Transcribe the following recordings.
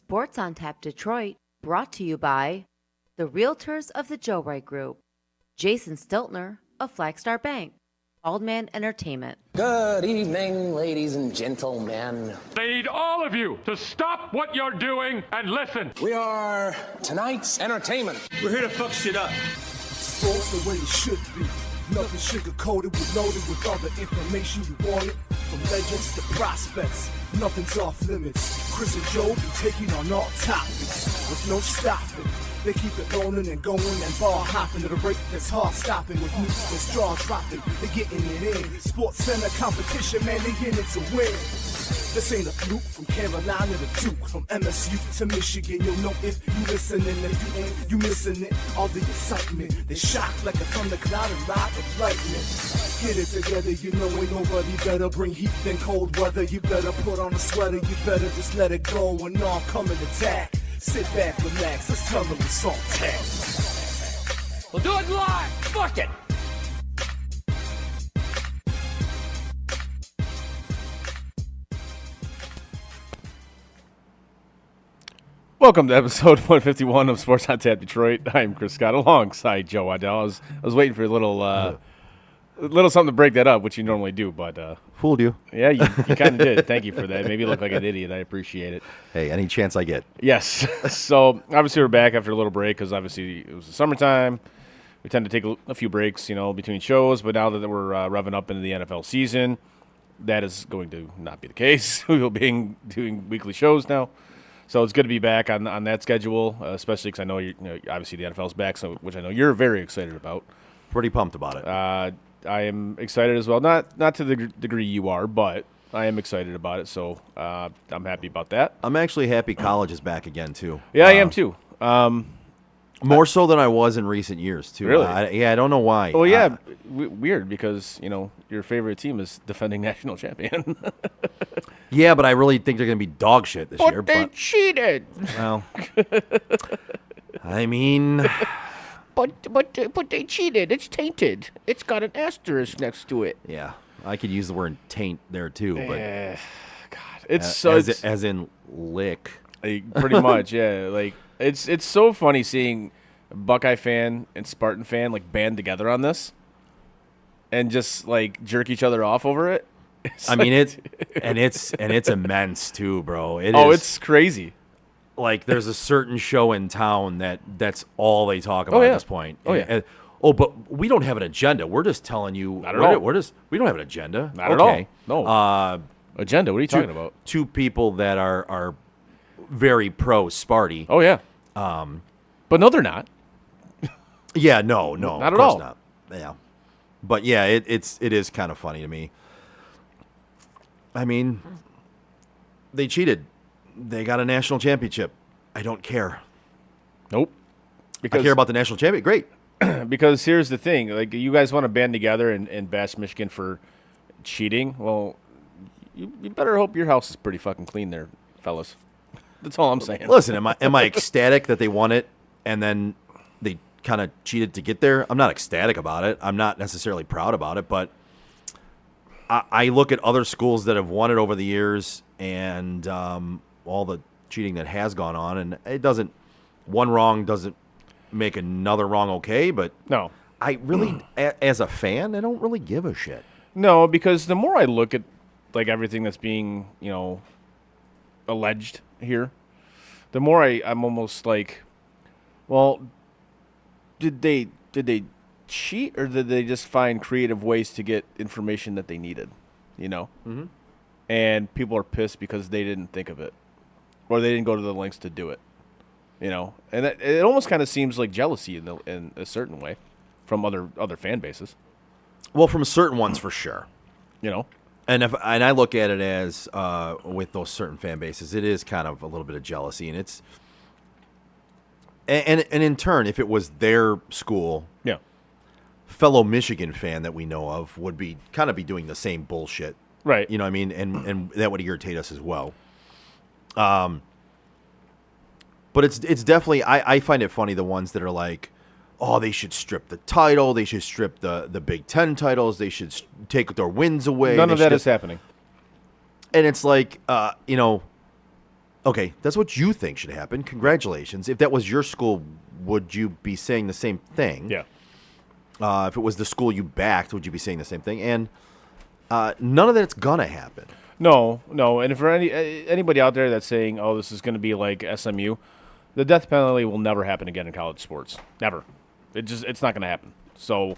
Sports on Tap Detroit, brought to you by the Realtors of the Joe Wright Group, Jason Stiltner of Flagstar Bank, Aldman Entertainment. Good evening, ladies and gentlemen. I need all of you to stop what you're doing and listen. We are tonight's entertainment. We're here to fuck shit up. Sports the way it should be. Nothing sugar-coated, we loaded with all the information you wanted. From legends to prospects, nothing's off limits. Chris and Joe be taking on all topics with no stopping. They keep it rolling and going and ball hopping at a rate that's hard stopping with news and straw dropping. They're getting it in. Sports Center competition, man, they in it to win. This ain't a fluke, from Carolina to Duke, from MSU to Michigan. You'll know if you listening, if you ain't, you missing it. All the excitement, they shock like a thundercloud and ride with lightning. Get it together, you know ain't nobody better. Bring heat than cold weather. You better put on a sweater, you better just let it go and all come and attack. Sit back, relax, let's tell them it's on tap. We'll do it live. Fuck it. Welcome to episode 151 of Sports on Tap Detroit. I'm Chris Scott alongside Joe Waddell. I was waiting for a little something to break that up, which you normally do, but fooled you. Yeah, you kind of did. Thank you for that. Maybe you look like an idiot. I appreciate it. Hey, any chance I get. Yes. So obviously we're back after a little break because obviously it was the summertime. We tend to take a few breaks, between shows. But now that we're revving up into the NFL season, that is going to not be the case. We will be doing weekly shows now. So it's good to be back on that schedule, especially because I know, obviously the NFL's back, so which I know you're very excited about. Pretty pumped about it. I am excited as well. Not to the degree you are, but I am excited about it. So I'm happy about that. I'm actually happy college is back again too. Yeah, I am too. More so than I was in recent years too. Really? I don't know why. Well, yeah, weird because your favorite team is defending national champion. Yeah, but I really think they're going to be dog shit this year. They cheated. Well, I mean, But they cheated. It's tainted. It's got an asterisk next to it. yeah, I could use the word taint there too, but God, it's so as in lick. pretty much, yeah. Like it's so funny seeing Buckeye fan and Spartan fan like band together on this, and just like jerk each other off over it. I mean it's immense too, bro. It's crazy. Like there's a certain show in town that's all they talk about yeah. at this point. Oh, yeah. But we don't have an agenda. We're just telling you. Not at all. We don't have an agenda. Not at all. No. Agenda. What are you Two, talking about? two people that are very pro Sparty. Oh yeah. But no, they're not. Yeah, no, Not of at course all. not. Yeah, but yeah, it is kind of funny to me. I mean, they cheated. They got a national championship. I don't care. Nope. I care about the national championship. Great. Because here's the thing: like you guys want to band together and bash Michigan for cheating. Well, you better hope your house is pretty fucking clean, there, fellas. That's all I'm saying. Listen, am I ecstatic that they won it and then they kind of cheated to get there? I'm not ecstatic about it. I'm not necessarily proud about it, but I look at other schools that have won it over the years and all the cheating that has gone on, and it doesn't. One wrong doesn't make another wrong okay, but No. I really, as a fan, I don't really give a shit. No, because the more I look at like everything that's being, alleged here, the more I'm almost like, well, did they cheat or did they just find creative ways to get information that they needed? Mm-hmm. And people are pissed because they didn't think of it, or they didn't go to the lengths to do it. And it almost kind of seems like jealousy in a certain way from other fan bases. Well, from certain ones for sure. And I look at it as with those certain fan bases, it is kind of a little bit of jealousy, and it's and in turn, if it was their school, Yeah. fellow Michigan fan that we know of would be doing the same bullshit, Right. You know what I mean, and that would irritate us as well. But it's definitely I find it funny the ones that are like, oh, they should strip the title. They should strip the Big Ten titles. They should take their wins away. None of that is happening. And it's like, okay, that's what you think should happen. Congratulations. If that was your school, would you be saying the same thing? Yeah. If it was the school you backed, would you be saying the same thing? And none of that's going to happen. No. And for anybody out there that's saying, oh, this is going to be like SMU, the death penalty will never happen again in college sports. Never. It's not going to happen. So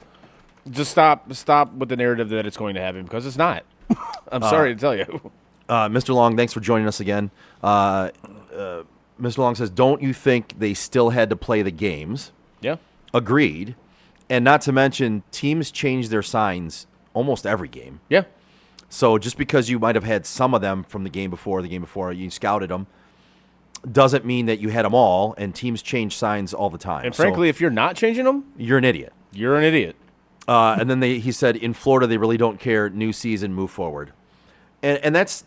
just stop with the narrative that it's going to happen, because it's not. I'm sorry to tell you. Mr. Long, thanks for joining us again. Mr. Long says, don't you think they still had to play the games? Yeah. Agreed. And not to mention, teams change their signs almost every game. Yeah. So just because you might have had some of them from the game before, you scouted them, doesn't mean that you had them all, and teams change signs all the time. And frankly, if you're not changing them, you're an idiot. you're an idiot. And then he said, in Florida, they really don't care. New season, move forward. And that's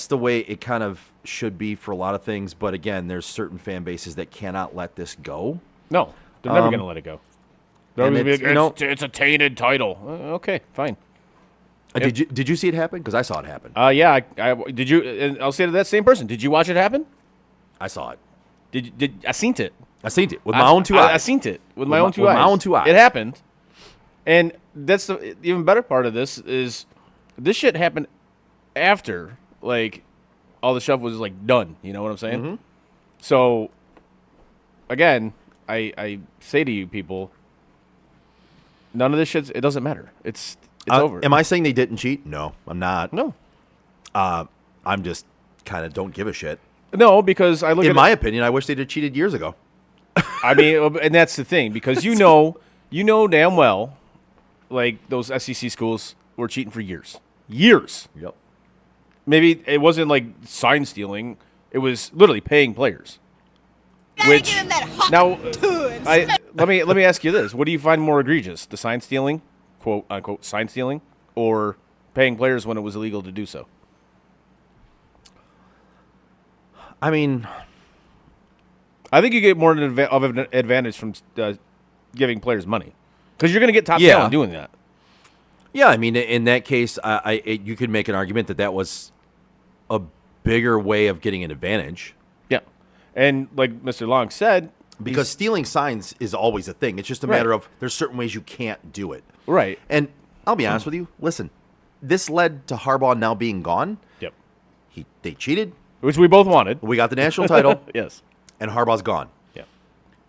the way it kind of should be for a lot of things. But again, there's certain fan bases that cannot let this go. No, they're never going to let it go. They're and always it's, gonna be you like, it's a tainted title. Okay, fine. Did you see it happen? Because I saw it happen. Yeah. I did you? And I'll say to that same person, did you watch it happen? I saw it. Did I seen it? I seen it with my own two eyes. I seen it with my own two eyes. My own two eyes. It happened, and that's the even better part of this is this shit happened after like all the stuff was like done. You know what I'm saying? Mm-hmm. So again, I say to you people, none of this shit. It doesn't matter. It's over. Am I saying they didn't cheat? No, I'm not. No. I'm just kind of don't give a shit. No, because I look In at my opinion, I wish they'd have cheated years ago. I mean, and that's the thing, because you know damn well, like those SEC schools were cheating for years. Yep. Maybe it wasn't like sign stealing; it was literally paying players. Which now, let me ask you this: what do you find more egregious, the sign stealing, quote unquote sign stealing, or paying players when it was illegal to do so? I mean, I think you get more of an advantage from giving players money, because you're going to get top talent doing that. yeah, I mean, in that case, you could make an argument that was a bigger way of getting an advantage. Yeah, and like Mr. Long said, Because stealing signs is always a thing. It's just a matter of there's certain ways you can't do it. right. And I'll be honest with you. Listen, this led to Harbaugh now being gone. Yep. They cheated. Which we both wanted. We got the national title, Yes. and Harbaugh's gone. Yeah.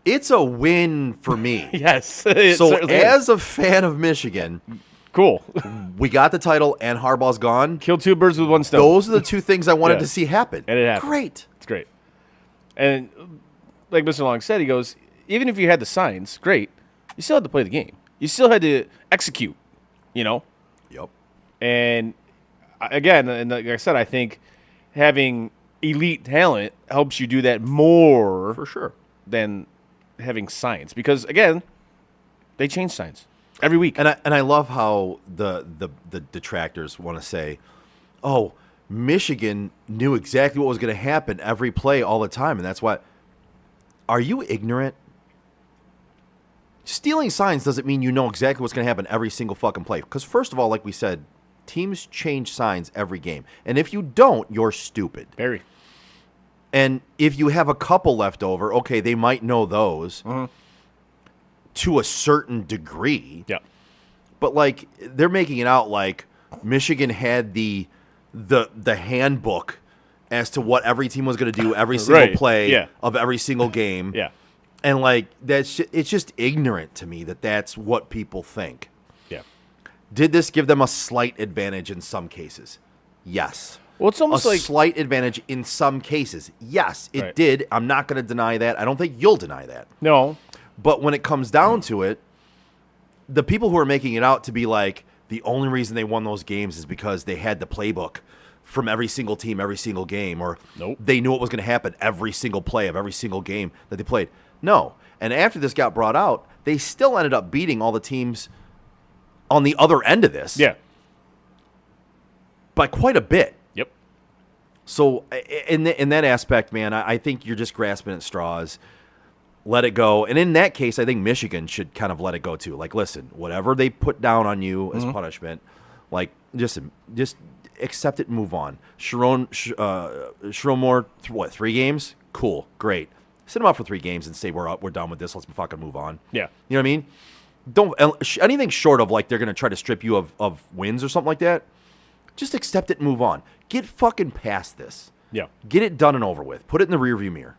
It's a win for me. Yes. It So certainly is. as a fan of Michigan, Cool. we got the title and Harbaugh's gone. Kill two birds with one stone. Those are the two things I wanted Yeah. to see happen. And it happened. Great. It's great. And like Mr. Long said, he goes, even if you had the signs, great, you still had to play the game. You still had to execute, you know? Yep. And again, and like I said, I think having elite talent helps you do that more For sure. than having signs. Because again, they change signs every week. And I love how the detractors want to say, "Oh, Michigan knew exactly what was going to happen every play all the time, and that's why." Are you ignorant? Stealing signs doesn't mean you know exactly what's going to happen every single fucking play. Because first of all, like we said, teams change signs every game, and if you don't, you're stupid. Very. And if you have a couple left over, okay, they might know those to a certain degree. Yeah. But like they're making it out like Michigan had the handbook as to what every team was going to do every single Right, play yeah. of every single game. Yeah. And like it's just ignorant to me that that's what people think. Yeah. Did this give them a slight advantage in some cases? Yes. Well, it's almost a like slight advantage in some cases. Yes, it Right. did. I'm not going to deny that. I don't think you'll deny that. no. But when it comes down to it, the people who are making it out to be like the only reason they won those games is because they had the playbook from every single team, every single game, or Nope. they knew what was going to happen every single play of every single game that they played. No. And after this got brought out, they still ended up beating all the teams on the other end of this. Yeah. By quite a bit. Yep. So in that aspect, man, I think you're just grasping at straws. Let it go. And in that case, I think Michigan should kind of let it go too. Like, listen, whatever they put down on you as punishment, like just accept it and move on. Sharon Moore, 3 games? Cool, great. Sit him out for 3 games and say we're done with this. Let's fucking move on. Yeah. You know what I mean? Don't anything short of like they're gonna try to strip you of wins or something like that. Just accept it and move on. Get fucking past this. Yeah. Get it done and over with. Put it in the rearview mirror.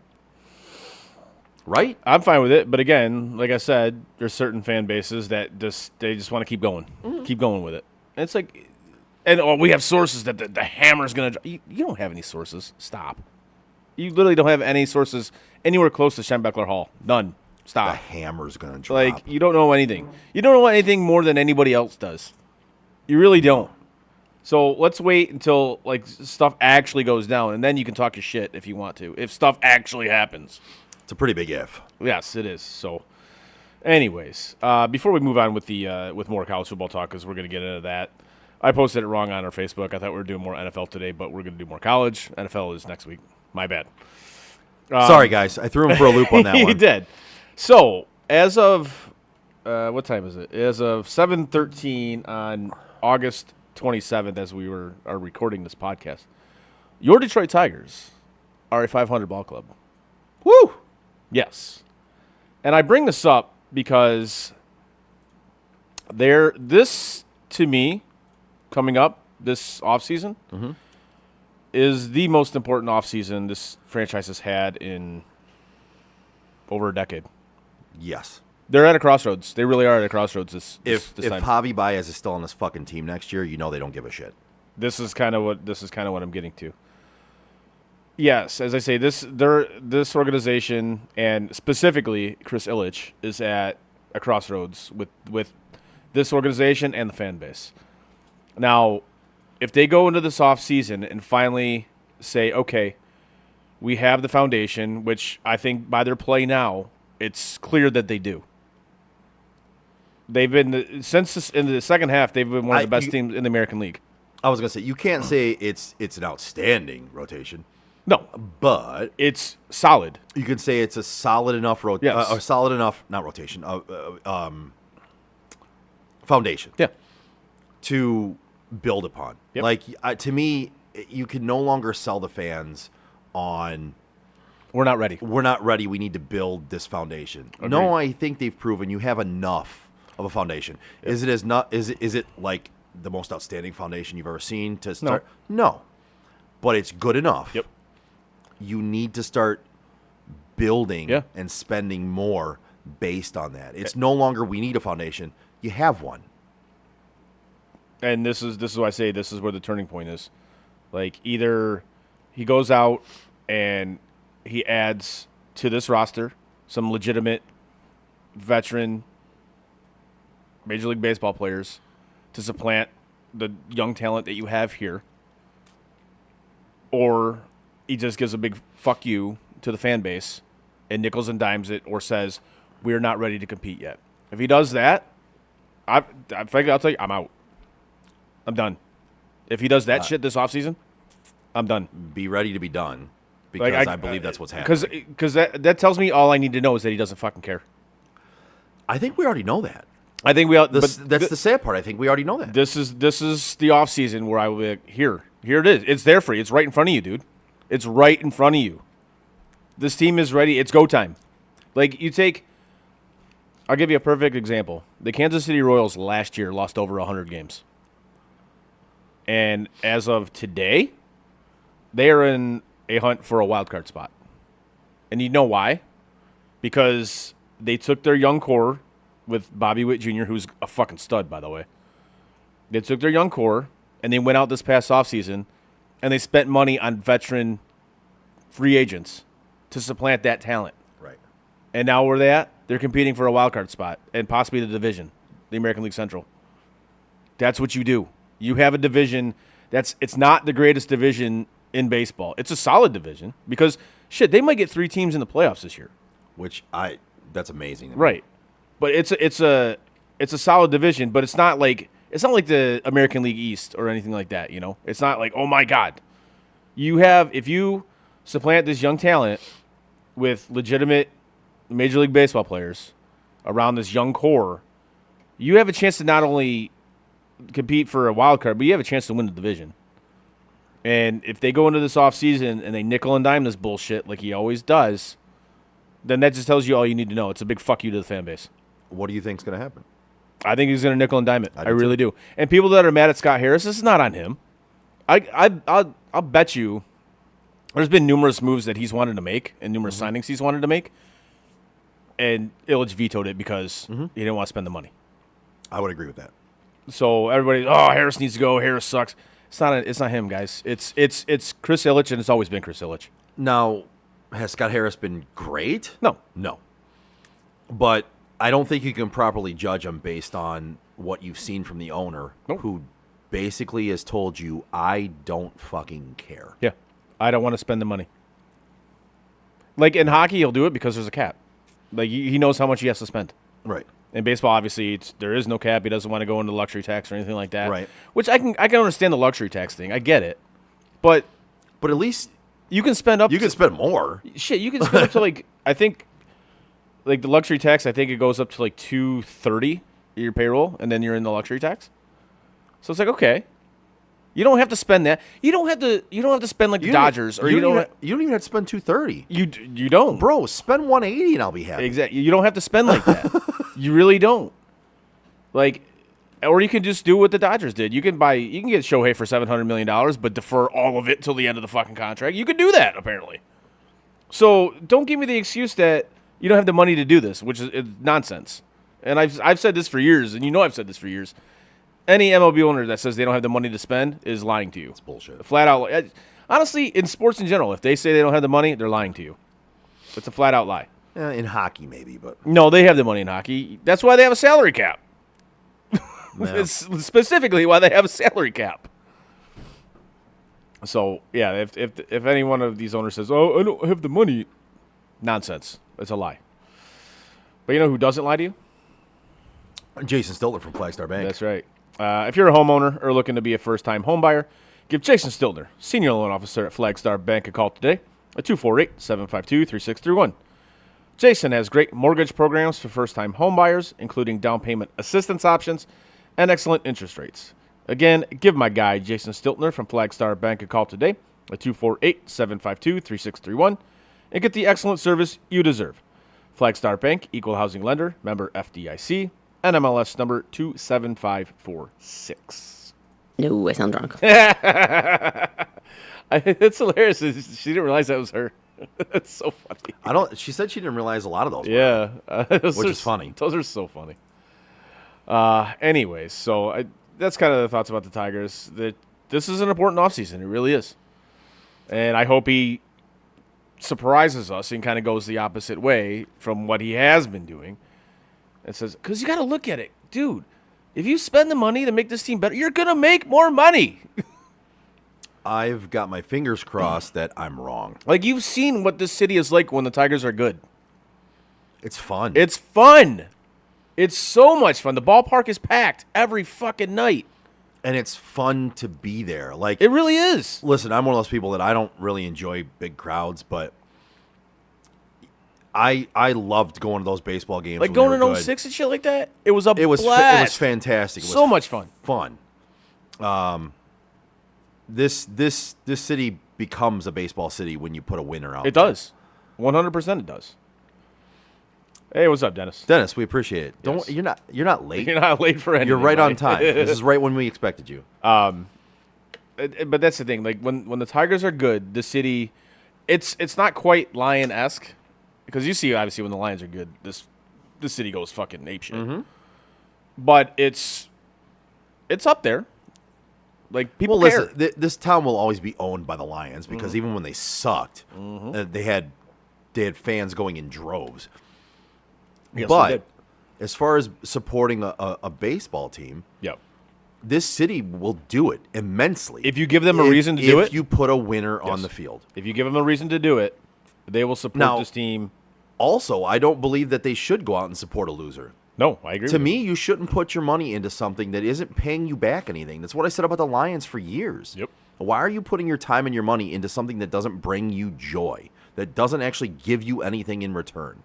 Right? I'm fine with it, but again, like I said, there's certain fan bases that they just want to keep going, keep going with it. And it's like, and we have sources that the hammer's gonna. You don't have any sources. Stop. You literally don't have any sources anywhere close to Schembechler Hall. None. The Stop. hammer's gonna drop. Like you don't know anything. You don't know anything more than anybody else does. You really don't. So let's wait until like stuff actually goes down, and then you can talk your shit if you want to. If stuff actually happens. It's a pretty big if. Yes, it is. So, anyways, before we move on with the with more college football talk, because we're going to get into that, I posted it wrong on our Facebook. I thought we were doing more NFL today, but we're going to do more college. NFL is next week. My bad. Sorry, guys. I threw him for a loop on that He one. did. So, as of what time is it? As of 7:13 on August 27th, as we are recording this podcast, your Detroit Tigers are a 500 ball club. Woo! Yes. And I bring this up because this, to me, coming up this offseason, is the most important offseason this franchise has had in over a decade. Yes. They're at a crossroads. They really are at a crossroads this If time. Javi Baez is still on this fucking team next year, you know they don't give a shit. This is kind of what I'm getting to. Yes, as I say, this organization and specifically Chris Ilitch is at a crossroads with this organization and the fan base. Now, if they go into this off season and finally say, okay, we have the foundation, which I think by their play now, it's clear that they do. They've been in the second half, they've been one of the best teams in the American League. I was gonna say you can't say it's an outstanding rotation, No, but it's solid. you could say it's a solid enough Yes. or solid enough, not rotation, foundation. Yeah. To build upon. Yep. Like to me, you can no longer sell the fans on We're not ready. we're not ready. We need to build this foundation. Agreed. No, I think they've proven you have enough of a foundation. Yep. Is it like the most outstanding foundation you've ever seen to start? No. But it's good enough. Yep. You need to start building Yeah. and spending more based on that. It's no longer we need a foundation. You have one. And this is why I say this is where the turning point is. Like, either he goes out and he adds to this roster some legitimate veteran Major League Baseball players to supplant the young talent that you have here, or he just gives a big fuck you to the fan base and nickels and dimes it, or says we're not ready to compete yet. If he does that, frankly, I'll tell you, I'm out. I'm done. If he does that shit this offseason, I'm done. Be ready to be done because Like, I believe that's what's happening. Because that tells me all I need to know is that he doesn't fucking care. I think we already know that. I think we all. That's but the sad part. I think we already know that. This is the off season where I will be like, here it is. It's there for you. It's right in front of you, dude. It's right in front of you. This team is ready. It's go time. Like, you take. I'll give you a perfect example. The Kansas City Royals last year lost over 100 games. And as of today, they are in a hunt for a wild card spot. And you know why? Because they took their young core with Bobby Witt Jr., who's a fucking stud, by the way. They took their young core, and they went out this past offseason, and they spent money on veteran free agents to supplant that talent. Right. And now where they at? They're competing for a wild card spot and possibly the division, the American League Central. That's what you do. You have a division it's not the greatest division in baseball. It's a solid division because shit, they might get 3 teams in the playoffs this year. That's amazing. Right. But it's a solid division, but it's not like the American League East or anything like that, you know? It's not like, oh my God. If you supplant this young talent with legitimate Major League Baseball players around this young core, you have a chance to not only compete for a wild card, but you have a chance to win the division. And if they go into this offseason and they nickel and dime this bullshit like he always does, then that just tells you all you need to know. It's a big fuck you to the fan base. What do you think's going to happen? I think he's going to nickel and dime it. I I do really do. And people that are mad at Scott Harris, this is not on him. I'll bet you there's been numerous moves that he's wanted to make and numerous signings he's wanted to make, and Ilitch vetoed it because he didn't want to spend the money. I would agree with that. So everybody, Harris needs to go. Harris sucks. It's not him, guys. It's Chris Ilitch, and it's always been Chris Ilitch. Now, has Scott Harris been great? No. But I don't think you can properly judge him based on what you've seen from the owner, Nope. who basically has told you, I don't fucking care. Yeah, I don't want to spend the money. Like in hockey, he'll do it because there's a cap. Like he knows how much he has to spend. Right. In baseball, obviously, there is no cap. He doesn't want to go into luxury tax or anything like that. Right. Which I can understand the luxury tax thing. I get it, but But at least you can spend up. you can spend more. Shit, you can spend up to like I think, like the luxury tax. I think it goes up to like $230 your payroll, and then you're in the luxury tax. So it's like, okay, you don't have to spend that. You don't have to spend like the Dodgers, or you don't. You don't even have to spend $230. You don't, Bro, spend $180 and I'll be happy. Exactly. You don't have to spend like that. You really don't. Like, or you can just do what the Dodgers did. You can get Shohei for $700 million, but defer all of it till the end of the fucking contract. You can do that, apparently. So don't give me the excuse that you don't have the money to do this, which is it's nonsense. And I've said this for years, and I've said this for years. Any MLB owner that says they don't have the money to spend is lying to you. It's bullshit. Flat out. Honestly, in sports in general, if they say they don't have the money, they're lying to you. It's a flat out lie. In hockey, maybe, but No, they have the money in hockey. That's why they have a salary cap. It's specifically why they have a salary cap. So yeah, if any one of these owners says, "Oh, I don't have the money," nonsense. It's a lie. But you know who doesn't lie to you? Jason Stiltner from Flagstar Bank. That's right. If you're a homeowner or looking to be a first-time home buyer, give Jason Stiltner, Senior Loan Officer at Flagstar Bank, a call today at 248-752-3631. Jason has great mortgage programs for first-time home buyers, including down payment assistance options and excellent interest rates. Again, give my guy Jason Stiltner from Flagstar Bank a call today at 248-752-3631 and get the excellent service you deserve. Flagstar Bank, Equal Housing Lender, member FDIC, NMLS number 27546. No, I sound drunk. It's hilarious. She didn't realize that was her. That's so funny. She said she didn't realize a lot of those. Yeah. Which is funny. Those are so funny. Anyways, so that's kind of the thoughts about the Tigers. This is an important offseason. It really is. And I hope he surprises us and kind of goes the opposite way from what he has been doing. And says, because you got to look at it. Dude, if you spend the money to make this team better, you're going to make more money. I've got my fingers crossed that I'm wrong. Like, you've seen what this city is like when the Tigers are good. It's fun. It's fun. It's so much fun. The ballpark is packed every fucking night. And it's fun to be there. Like, It really is. listen, I'm one of those people that I don't really enjoy big crowds, but I loved going to those baseball games. Like when going they were in good. 06 and shit like that. It was a It was blast. it was fantastic. It was So much fun. Fun. This city becomes a baseball city when you put a winner out. It there. does. 100% it does. Hey, what's up, Dennis? Dennis, we appreciate it. Yes. You're not late. You're not late for anything. You're right on time. This is right when we expected you. But that's the thing. Like when the Tigers are good, the city, it's not quite Lion-esque, because you see obviously when the Lions are good, this city goes fucking apeshit. Mm-hmm. But it's up there. Like people Well, care. listen, this town will always be owned by the Lions because Mm-hmm. even when they sucked, they had fans going in droves. Yes, they but did. as far as supporting a baseball team, Yep. this city will do it immensely. If you give them a reason to do it. If you put a winner on Yes. the field. If you give them a reason to do it, they will support Now- this team. Also, I don't believe that they should go out and support a loser. No, I agree. To with me, you shouldn't put your money into something that isn't paying you back anything. That's what I said about the Lions for years. Yep. Why are you putting your time and your money into something that doesn't bring you joy, that doesn't actually give you anything in return?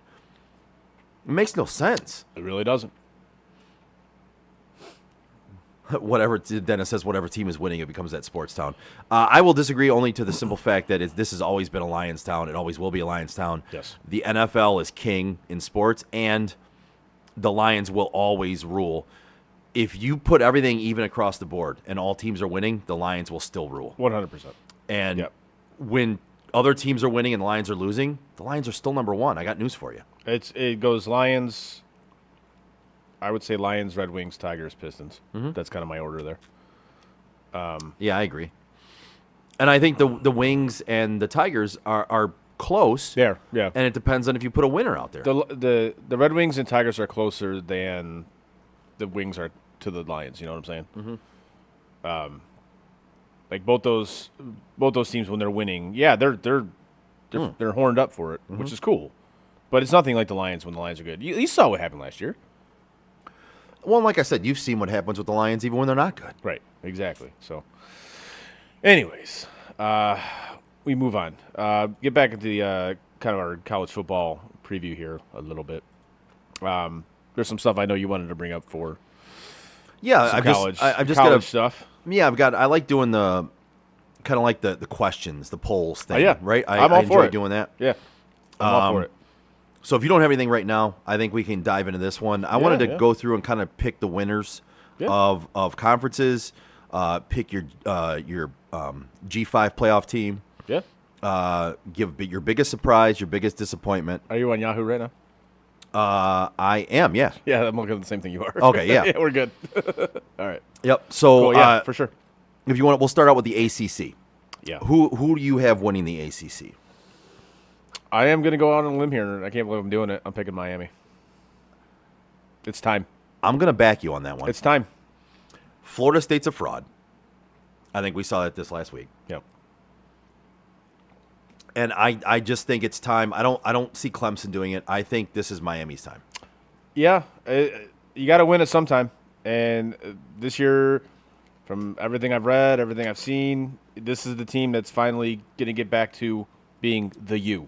It makes no sense. you. It really doesn't. Whatever Dennis says, whatever team is winning, it becomes that sports town. I will disagree only to the simple fact that this has always been a Lions town. It always will be a Lions town. Yes. The NFL is king in sports, and the Lions will always rule. If you put everything even across the board and all teams are winning, the Lions will still rule. 100%. And Yep. when other teams are winning and the Lions are losing, the Lions are still number one. I got news for you. It goes Lions. I would say Lions, Red Wings, Tigers, Pistons. Mm-hmm. That's kind of my order there. Yeah, I agree. And I think the Wings and the Tigers are close. Yeah. And it depends on if you put a winner out there. The Red Wings and Tigers are closer than the Wings are to the Lions. You know what I'm saying? Mm-hmm. Like both those teams when they're winning, yeah, they're horned up for it, which is cool. But it's nothing like the Lions when the Lions are good. You saw what happened last year. Well, like I said, you've seen what happens with the Lions even when they're not good. Right, exactly. So, anyways, we move on. Get back into the kind of our college football preview here a little bit. There's some stuff I know you wanted to bring up for Yeah, some I've college, I've just college got stuff. Yeah, I like doing the kind of like the questions, the polls thing. Yeah, right. I'm I all enjoy for it. doing that. Yeah, I'm all for it. So if you don't have anything right now, I think we can dive into this one. I wanted to yeah. go through and kind of pick the winners of conferences, pick your G5 playoff team, give your biggest surprise, your biggest disappointment. Are you on Yahoo right now? I am, yeah. Yeah, I'm looking at the same thing you are. Okay, yeah. Yeah, we're good. All right. Yep. So Cool, yeah, for sure. if you want, we'll start out with the ACC. Yeah. Who do you have winning the ACC? I am going to go out on a limb here. I can't believe I'm doing it. I'm picking Miami. It's time. I'm going to back you on that one. It's time. Florida State's a fraud. I think we saw that this last week. Yep. And I just think it's time. I don't see Clemson doing it. I think this is Miami's time. Yeah. You got to win it sometime. And this year, from everything I've read, everything I've seen, this is the team that's finally going to get back to being the U.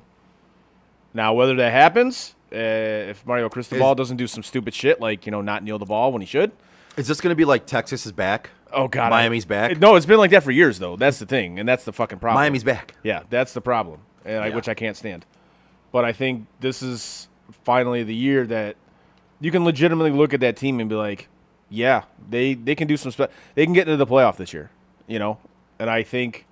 Now, whether that happens, if Mario Cristobal doesn't do some stupid shit like, not kneel the ball when he should. Is this going to be like Texas is back? Oh, God. Miami's back? No, it's been like that for years, though. That's the thing, and that's the fucking problem. Miami's back. Yeah, that's the problem, which I can't stand. But I think this is finally the year that you can legitimately look at that team and be like, yeah, they can do some stuff. They can get into the playoff this year, And I think,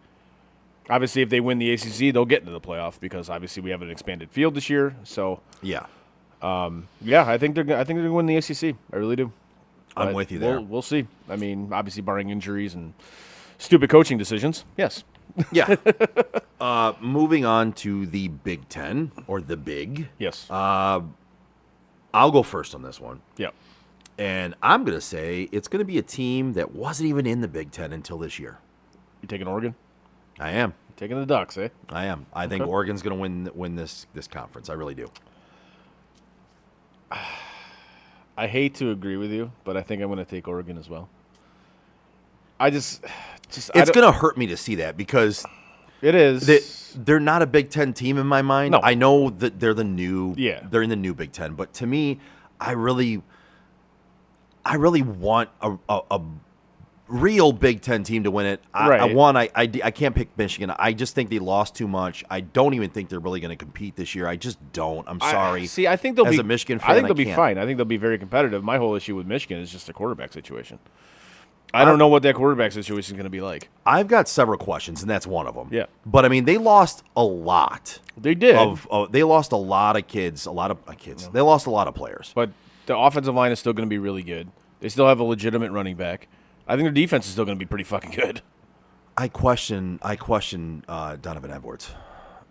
obviously, if they win the ACC, they'll get into the playoff because obviously we have an expanded field this year. So yeah, I think they're going to win the ACC. I really do. I'm But with you there. We'll see. I mean, obviously, barring injuries and stupid coaching decisions, yes. Yeah. Moving on to the Big Ten, or the Big. Yes. I'll go first on this one. Yep. And I'm going to say it's going to be a team that wasn't even in the Big Ten until this year. You taking Oregon? I am. Taking the Ducks, eh? I am. I think Oregon's going to win this conference. I really do. I hate to agree with you, but I think I'm going to take Oregon as well. It's going to hurt me to see that because it is. They're not a Big Ten team in my mind. No. I know that they're the new. Yeah. They're in the new Big Ten, but to me, I really want a real Big Ten team to win it. I can't pick Michigan. I just think they lost too much. I don't even think they're really going to compete this year. I just don't. I'm sorry. I think they'll as be. a Michigan fan, I think they'll be can't. fine. I think they'll be very competitive. My whole issue with Michigan is just the quarterback situation. I don't know what that quarterback situation is going to be like. I've got several questions, and that's one of them. Yeah. But I mean, they lost a lot. They did. They lost a lot of kids. They lost a lot of players. But the offensive line is still going to be really good. They still have a legitimate running back. I think their defense is still going to be pretty fucking good. I question Donovan Edwards.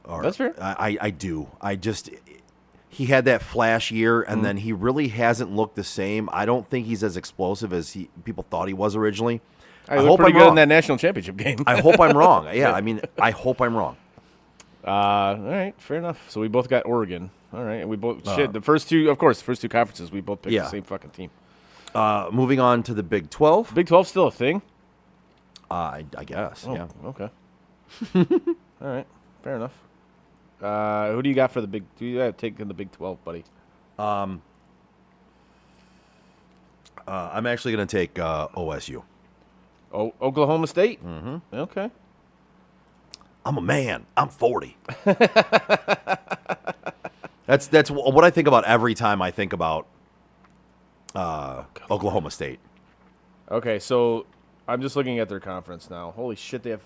That's fair. I do. He had that flash year, and then he really hasn't looked the same. I don't think he's as explosive as people thought he was originally. I hope pretty good in that national championship game. I hope I'm wrong. Yeah, I mean, I hope I'm wrong. All right, fair enough. So we both got Oregon. All right, and we both the first two conferences we both picked the same fucking team. Moving on to the Big 12. Big 12 still a thing? I guess. Oh, yeah. Okay. All right, fair enough. Who do you got for the Big? Do you have taken the Big 12, buddy? I'm actually going to take OSU. Oh, Oklahoma State. Mm-hmm. Okay. I'm a man. I'm 40. That's what I think about every time I think about Oklahoma State. Okay, so I'm just looking at their conference now. Holy shit, they have.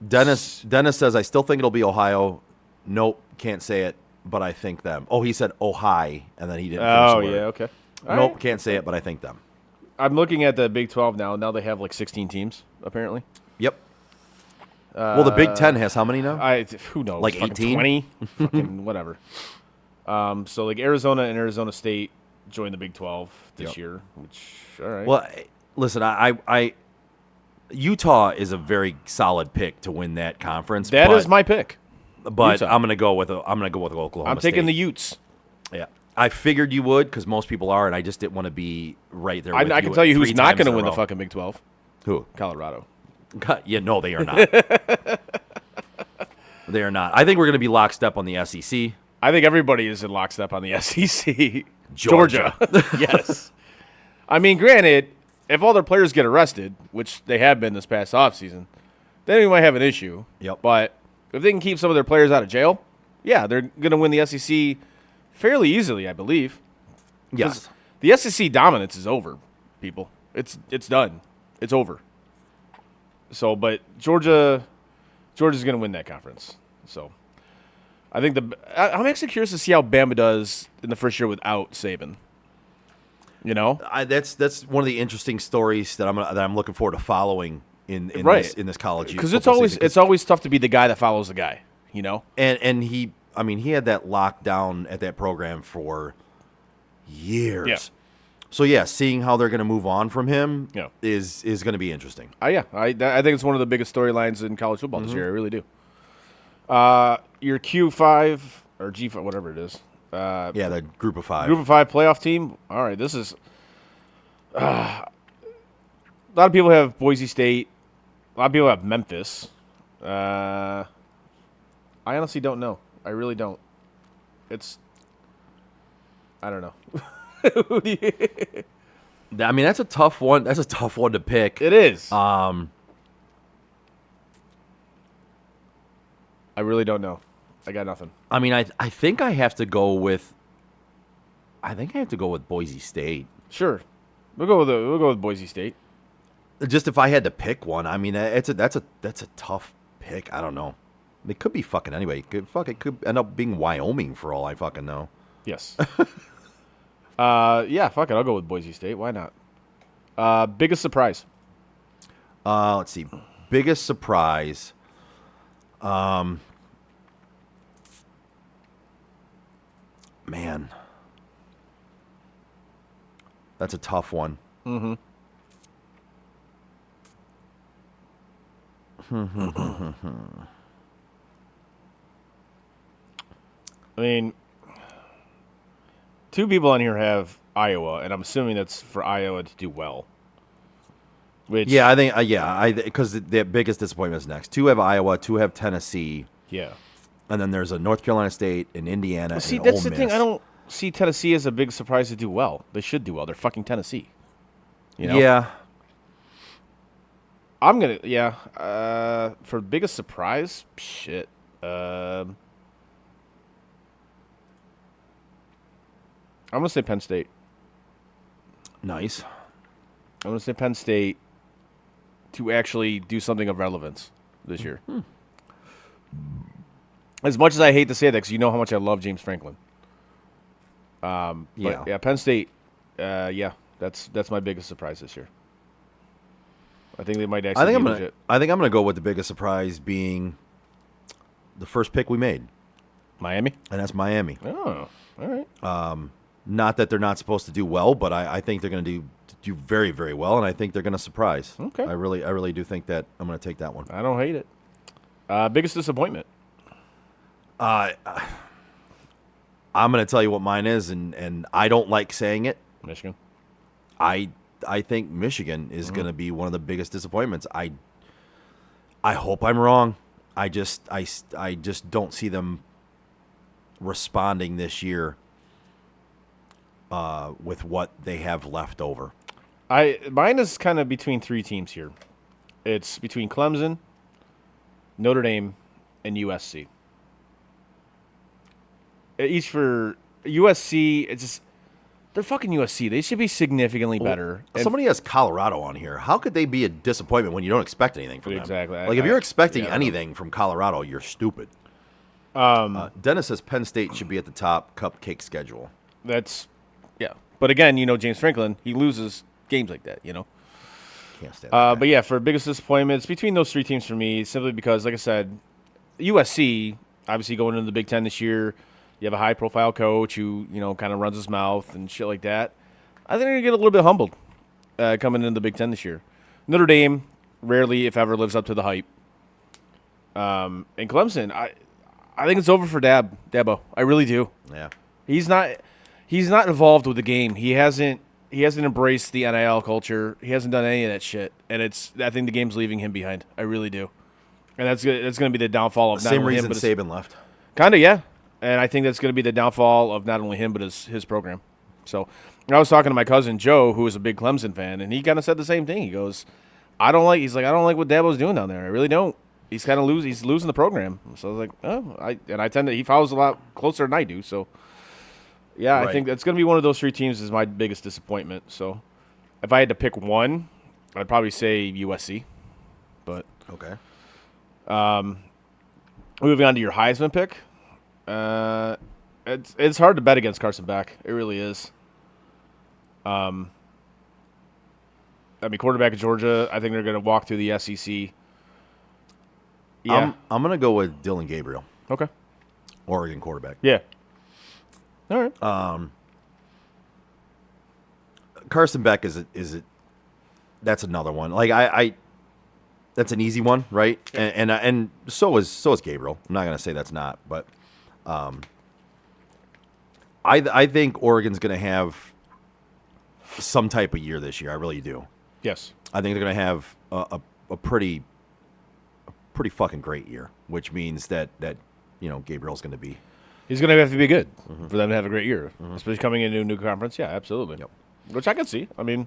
Dennis says, I still think it'll be Ohio. Nope, can't say it, but I think them. Oh, he said Ohio, and then he didn't finish the word. Yeah, okay. Nope, can't say it, but I think them. I'm looking at the Big 12 now. Now they have like 16 teams, apparently. Yep. Well, the Big 10 has how many now? Who knows? Like fucking 18? 20? Fucking whatever. So like Arizona and Arizona State joined the Big 12 this year, which, all right. Well, listen, I Utah is a very solid pick to win that conference. That is my pick. But Utah. I'm gonna go with Oklahoma. I'm taking the Utes. Yeah, I figured you would because most people are, and I just didn't want to be right there. With I can tell you who's not going to win the fucking Big 12. Who? Colorado. Yeah, no, they are not. They are not. I think we're going to be lockstep on the SEC. I think everybody is in lockstep on the SEC. Georgia. Yes. I mean, granted, if all their players get arrested, which they have been this past offseason, then we might have an issue. Yep. But if they can keep some of their players out of jail, yeah, they're going to win the SEC fairly easily, I believe. Yes. The SEC dominance is over, people. It's done. It's over. So, but Georgia's going to win that conference. So, I think I'm actually curious to see how Bama does in the first year without Saban. You know, That's one of the interesting stories that I'm looking forward to following in Right. this college Because football it's season. always tough to be the guy that follows the guy. You know. And he had that lockdown at that program for years. Yeah. So yeah, seeing how they're going to move on from him Yeah. is going to be interesting. Yeah, I think it's one of the biggest storylines in college football this year. I really do. Your Q5 or G5, whatever it is. Yeah, the group of 5. Group of 5 playoff team. All right, this is. A lot of people have Boise State. A lot of people have Memphis. I honestly don't know. I really don't. I don't know. I mean, that's a tough one. That's a tough one to pick. It is. Uh, I really don't know. I got nothing. I mean, I think I have to go with. I think I have to go with Boise State. Sure, we'll go with Boise State. Just if I had to pick one, I mean, that's a tough pick. I don't know. It could be fucking anyway. It could end up being Wyoming for all I fucking know. Yes. Yeah, fuck it. I'll go with Boise State. Why not? Biggest surprise. Let's see. Biggest surprise. Man, that's a tough one. Mm-hmm. I mean, two people on here have Iowa, and I'm assuming that's for Iowa to do well. Which, Yeah, I think. Because the biggest disappointment is next. 2 have Iowa, 2 have Tennessee, yeah. and then there's a North Carolina State, and Indiana. Well, see, and that's Ole the thing. Miss. I don't see Tennessee as a big surprise to do well. They should do well. They're fucking Tennessee. You know? Yeah. I'm gonna. Yeah. For biggest surprise, shit. I'm gonna say Penn State. Nice. I'm gonna say Penn State to actually do something of relevance this year. As much as I hate to say that, because you know how much I love James Franklin. Yeah. But yeah, Penn State. Yeah, that's my biggest surprise this year. I think they might actually. I think be I'm legit. gonna go with the biggest surprise being the first pick we made, Miami. and that's Miami. Oh, all right. Not that they're not supposed to do well, but I think they're going to do very, very well, and I think they're going to surprise. Okay. I really do think that I'm going to take that one. I don't hate it. Biggest disappointment. I'm going to tell you what mine is, and I don't like saying it. Michigan. I think Michigan is going to be one of the biggest disappointments. I hope I'm wrong. I just don't see them responding this year with what they have left over. Mine is kind of between 3 teams here. It's between Clemson, Notre Dame, and USC. Each for USC, it's just they're fucking USC. They should be significantly better. And Somebody has Colorado on here. How could they be a disappointment when you don't expect anything from them? Exactly. Like if you're expecting yeah, I don't know. anything from Colorado, you're stupid. Dennis says Penn State should be at the top cupcake schedule. That's yeah. But again, you know James Franklin, he loses games like that. You know. Can't stand that. But yeah, for biggest disappointment, it's between those 3 teams for me, simply because, like I said, USC, obviously going into the Big Ten this year, you have a high-profile coach who, you know, kind of runs his mouth and shit like that. I think they're going to get a little bit humbled coming into the Big Ten this year. Notre Dame rarely, if ever, lives up to the hype. And Clemson, I think it's over for Dabo. I really do. Yeah. He's not involved with the game. He hasn't embraced the NIL culture. He hasn't done any of that shit. And I think the game's leaving him behind. I really do. And that's going to be the downfall of not Same only reason him, but Saban left. kind of, yeah. And I think that's going to be the downfall of not only him but his program. So I was talking to my cousin Joe, who is a big Clemson fan, and he kind of said the same thing. He goes, I don't like what Dabo's doing down there. I really don't. He's kind of he's losing the program. So I was like, oh, he follows a lot closer than I do. So yeah, I Right. think that's going to be one of those 3 teams is my biggest disappointment. So if I had to pick one, I'd probably say USC. But Okay. moving on to your Heisman pick, it's hard to bet against Carson Beck. It really is. I mean, quarterback of Georgia. I think they're going to walk through the SEC. Yeah. I'm going to go with Dylan Gabriel, Okay. Oregon quarterback. Yeah. All right. Carson Beck is that's another one. Like I that's an easy one, right? And so is Gabriel. I'm not going to say that's not, but I think Oregon's going to have some type of year this year. I really do. Yes. I think they're going to have a pretty fucking great year, which means that Gabriel's going to be. He's going to have to be good for them to have a great year, especially coming into a new conference. Yeah, absolutely. Yep. Which I can see. I mean,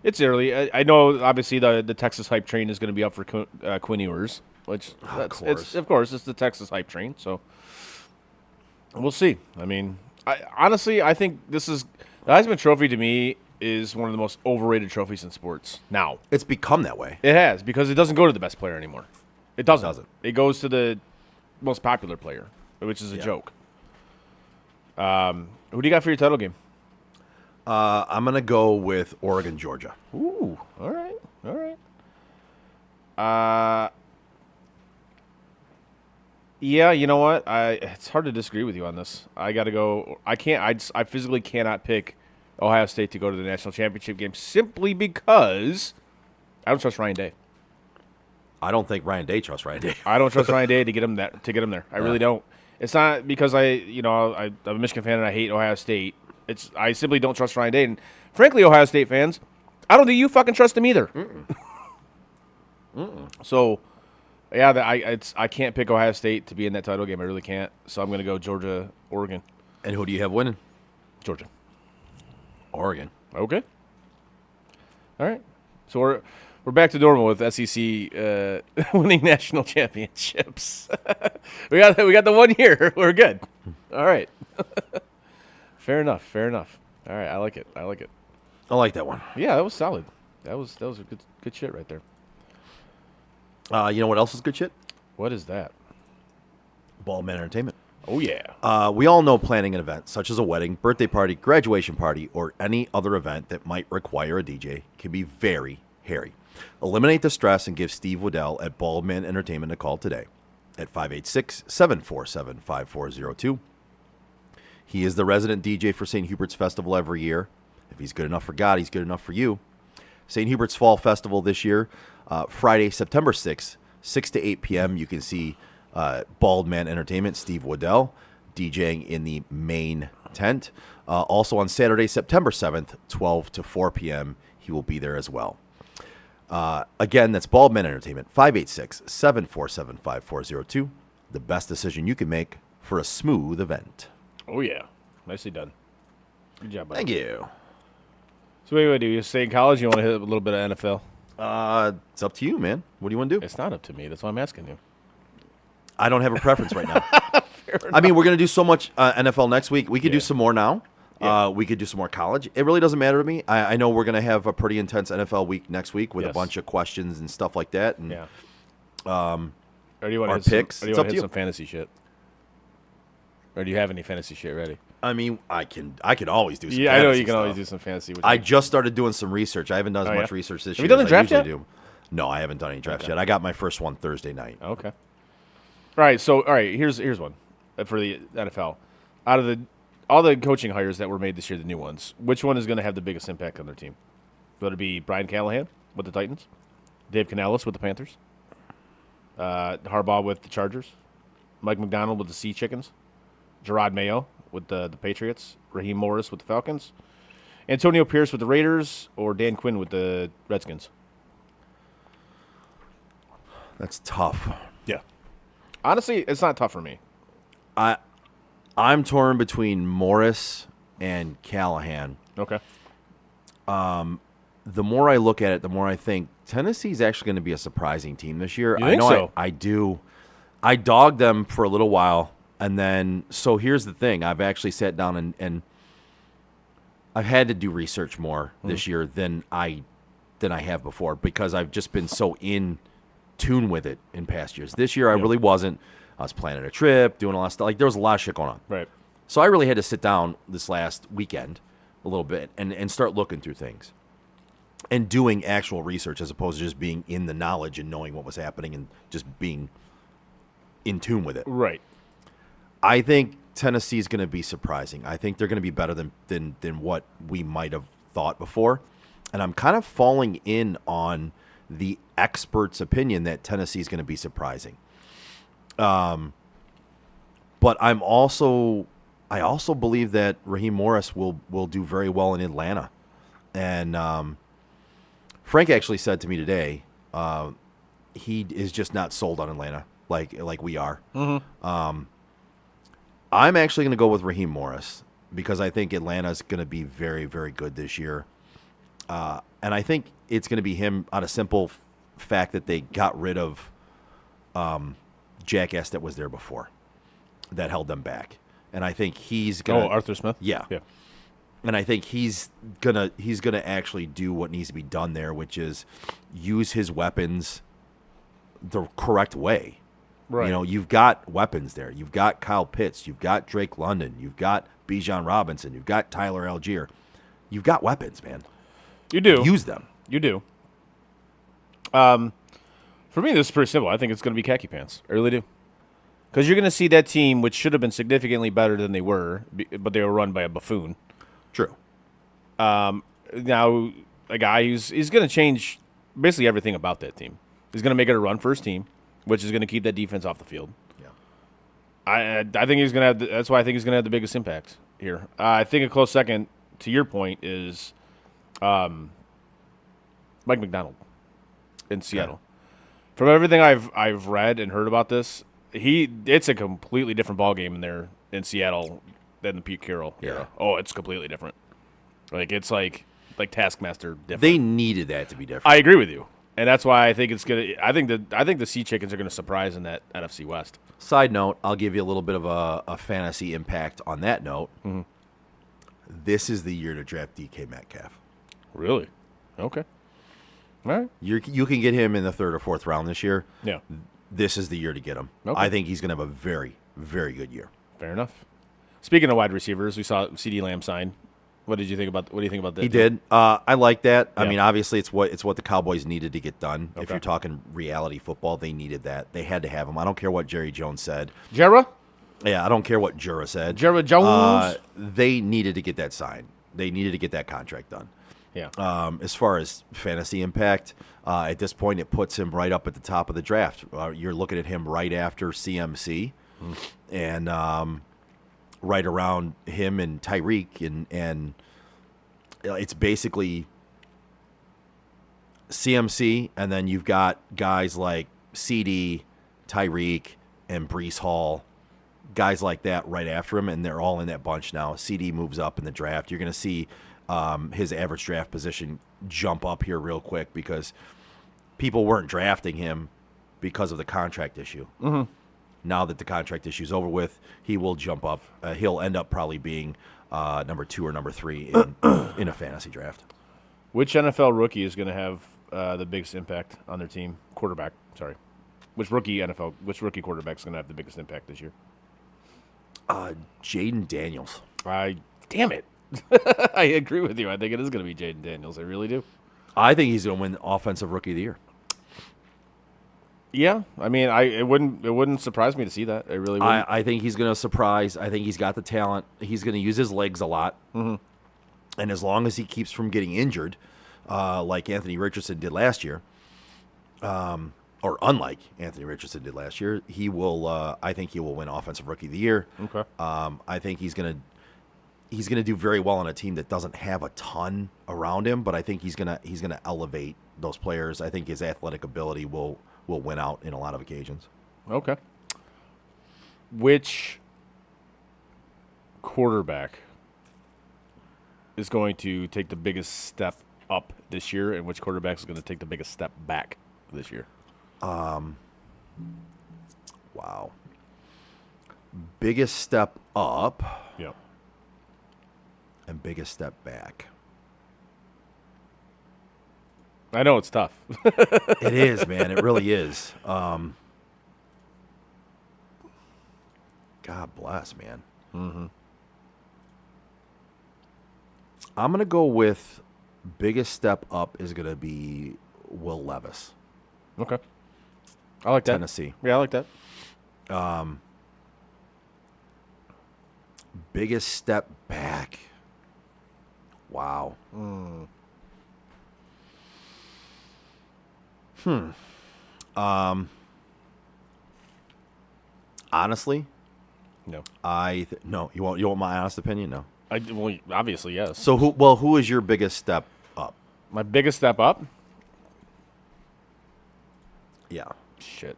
it's early. I know, obviously, the Texas hype train is going to be up for Quinn Ewers, which, of course, it's the Texas hype train. So we'll see. I mean, I think the Heisman Trophy to me is one of the most overrated trophies in sports now. It's become that way. It has, because it doesn't go to the best player anymore. It doesn't. It doesn't. It goes to the most popular player, which is a joke. Who do you got for your title game? I'm going to go with Oregon, Georgia. Ooh, all right. Yeah, you know what? It's hard to disagree with you on this. I got to go. I physically cannot pick Ohio State to go to the national championship game simply because I don't trust Ryan Day. I don't think Ryan Day trusts Ryan Day. I don't trust Ryan Day to get him there. I really don't. It's not because I'm a Michigan fan and I hate Ohio State. I simply don't trust Ryan Day. And frankly, Ohio State fans, I don't think you fucking trust him either. So, yeah, I can't pick Ohio State to be in that title game. I really can't. So I'm going to go Georgia, Oregon. And who do you have winning? Georgia. Oregon. Okay. All right. So we're back to normal with SEC winning national championships. we got the 1 year. We're good. All right. Fair enough. All right, I like it. I like that one. Yeah, that was solid. That was a good shit right there. You know what else is good shit? What is that? Baldman Entertainment. Oh yeah. We all know planning an event such as a wedding, birthday party, graduation party, or any other event that might require a DJ can be very hairy. Eliminate the stress and give Steve Waddell at Baldman Entertainment a call today at 586-747-5402. He is the resident DJ for St. Hubert's Festival every year. If he's good enough for God, he's good enough for you. St. Hubert's Fall Festival this year, Friday, September 6th, 6 to 8 p.m. You can see Baldman Entertainment, Steve Waddell, DJing in the main tent. Also on Saturday, September 7th, 12 to 4 p.m., he will be there as well. Again, that's Baldman Entertainment, 586-747-5402. The best decision you can make for a smooth event. Oh yeah. Nicely done. Good job, buddy. Thank you. So what do you want to do? You stay in college? You want to hit a little bit of NFL? It's up to you, man. What do you want to do? It's not up to me. That's why I'm asking you. I don't have a preference right now. I mean, we're going to do so much NFL next week. We could do some more now. Yeah. We could do some more college. It really doesn't matter to me. I know we're going to have a pretty intense NFL week next week with a bunch of questions and stuff like that. And, Yeah. Or do you want our to picks. Or do you It's want up to to hit you. some fantasy shit? Or do you have any fantasy shit ready? I mean, I could always do some Yeah, I know fantasy you can always stuff. do some fantasy. I just started doing some research. I haven't done as much yeah? research this Have you year done as the I draft usually yet? do. No, I haven't done any drafts yet. I got my first one Thursday night. Okay. All right. So, all right. Here's one for the NFL. Out of all the coaching hires that were made this year, the new ones, which one is going to have the biggest impact on their team? Would it be Brian Callahan with the Titans, Dave Canales with the Panthers, Harbaugh with the Chargers, Mike McDonald with the Sea Chickens, Gerard Mayo with the Patriots, Raheem Morris with the Falcons, Antonio Pierce with the Raiders, or Dan Quinn with the Redskins? That's tough. Yeah. Honestly, it's not tough for me. I'm torn between Morris and Callahan. Okay. The more I look at it, the more I think Tennessee's actually going to be a surprising team this year. You I think know so? I do. I dogged them for a little while, and then so here's the thing: I've actually sat down and I've had to do research more this year than I have before because I've just been so in tune with it in past years. This year I really wasn't. I was planning a trip, doing a lot of stuff. Like there was a lot of shit going on. Right. So I really had to sit down this last weekend a little bit and start looking through things. and doing actual research as opposed to just being in the knowledge and knowing what was happening and just being in tune with it. Right. I think Tennessee is going to be surprising. I think they're going to be better than what we might have thought before. And I'm kind of falling in on the experts' opinion that Tennessee is going to be surprising. But I also believe that Raheem Morris will do very well in Atlanta. And Frank actually said to me today, he is just not sold on Atlanta like we are. Mm-hmm. I'm actually going to go with Raheem Morris because I think Atlanta's going to be very, very good this year. And I think it's going to be him on a simple fact that they got rid of Jackass that was there before that held them back. And I think he's going to... Oh, Arthur Smith? Yeah. And I think he's gonna actually do what needs to be done there, which is use his weapons the correct way. Right. You know, you've got weapons there. You've got Kyle Pitts. You've got Drake London. You've got Bijan Robinson. You've got Tyler Algier. You've got weapons, man. You do. Use them. You do. For me, this is pretty simple. I think it's going to be khaki pants. I really do. Because you're going to see that team, which should have been significantly better than they were, but they were run by a buffoon. True. Now, a guy he's going to change basically everything about that team. He's going to make it a run-first team, which is going to keep that defense off the field. Yeah. I think he's going to have. That's why I think he's going to have the biggest impact here. I think a close second to your point is Mike McDonald in Seattle. Yeah. From everything I've read and heard about this, it's a completely different ballgame in there in Seattle than the Pete Carroll era. Oh, it's completely different. It's like Taskmaster different. They needed that to be different. I agree with you. And that's why I think it's gonna. I think the Sea Chickens are gonna surprise in that NFC West. Side note: I'll give you a little bit of a fantasy impact on that note. Mm-hmm. This is the year to draft DK Metcalf. Really? Okay. All right. You can get him in the 3rd or 4th round this year. Yeah. This is the year to get him. Okay. I think he's going to have a very, very good year. Fair enough. Speaking of wide receivers, we saw CeeDee Lamb sign. What do you think about that? He did. I like that. Yeah. I mean, obviously, it's what the Cowboys needed to get done. Okay. If you're talking reality football, they needed that. They had to have him. I don't care what Jerry Jones said. Jera? Yeah, I don't care what Jura said. Jera Jones? They needed to get that signed. They needed to get that contract done. Yeah. As far as fantasy impact, at this point, it puts him right up at the top of the draft. You're looking at him right after CMC, and right around him and Tyreek, and it's basically CMC, and then you've got guys like CD, Tyreek, and Breece Hall, guys like that right after him, and they're all in that bunch now. CD moves up in the draft. You're going to see his average draft position jump up here real quick because people weren't drafting him because of the contract issue. Mm-hmm. Now that the contract issue is over with, he will jump up. He'll end up probably being number 2 or number 3 in a fantasy draft. Which NFL rookie is going to have the biggest impact on their team? Quarterback, sorry. Which rookie quarterback is going to have the biggest impact this year? Jaden Daniels. Damn it. I agree with you. I think it is going to be Jaden Daniels. I really do. I think he's going to win Offensive Rookie of the Year. Yeah, I mean, it wouldn't surprise me to see that. It really wouldn't. I think he's going to surprise. I think he's got the talent. He's going to use his legs a lot. Mm-hmm. And as long as he keeps from getting injured, like Anthony Richardson did last year, or unlike Anthony Richardson did last year, he will. I think he will win Offensive Rookie of the Year. Okay. I think he's going to do very well on a team that doesn't have a ton around him, but I think he's going to elevate those players. I think his athletic ability will win out in a lot of occasions. Okay. Which quarterback is going to take the biggest step up this year, and which quarterback is going to take the biggest step back this year? Wow. Biggest step up Yeah. and biggest step back. I know it's tough. It is, man. It really is. God bless, man. Mm-hmm. I'm going to go with biggest step up is going to be Will Levis, Okay. I like that. Tennessee. Yeah, I like that. Biggest step back. Wow. Honestly, No. no. You want my honest opinion? No. Well, obviously, yes. So who is your biggest step up? My biggest step up? Yeah. Shit.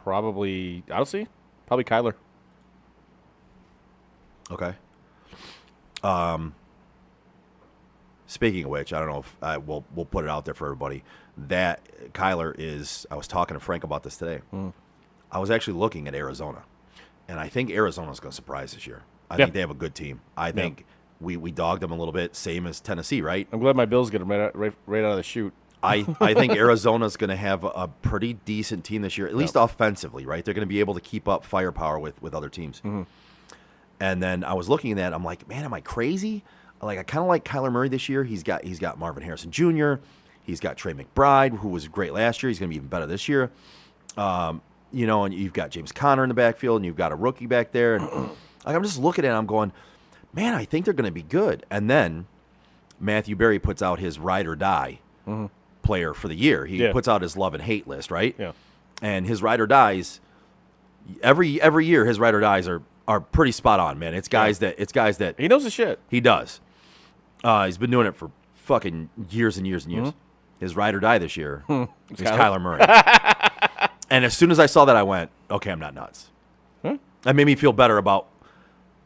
Probably, honestly, probably Kyler. Okay. Speaking of which, I don't know if we'll put it out there for everybody. That Kyler is. I was talking to Frank about this today. I was actually looking at Arizona, and I think Arizona's going to surprise this year. I think they have a good team. I think we dogged them a little bit, same as Tennessee, right? I'm glad my Bills get them right out of the chute. I think Arizona's going to have a pretty decent team this year, at least offensively, right? They're going to be able to keep up firepower with other teams. And then I was looking at that. I'm like, man, am I crazy? Like, I kind of like Kyler Murray this year. He's got Marvin Harrison Jr. He's got Trey McBride, who was great last year. He's going to be even better this year. And you've got James Conner in the backfield, and you've got a rookie back there. And like, I'm just looking at it, I'm going, man, I think they're going to be good. And then Matthew Berry puts out his ride or die player for the year. He puts out his love and hate list, right? Yeah. And his ride or dies, every year his ride or dies are pretty spot on, man. It's guys that He knows the shit. he does. He's been doing it for fucking years and years and years. His ride or die this year is Kyler Murray. And as soon as I saw that, I went, okay, I'm not nuts. That made me feel better about.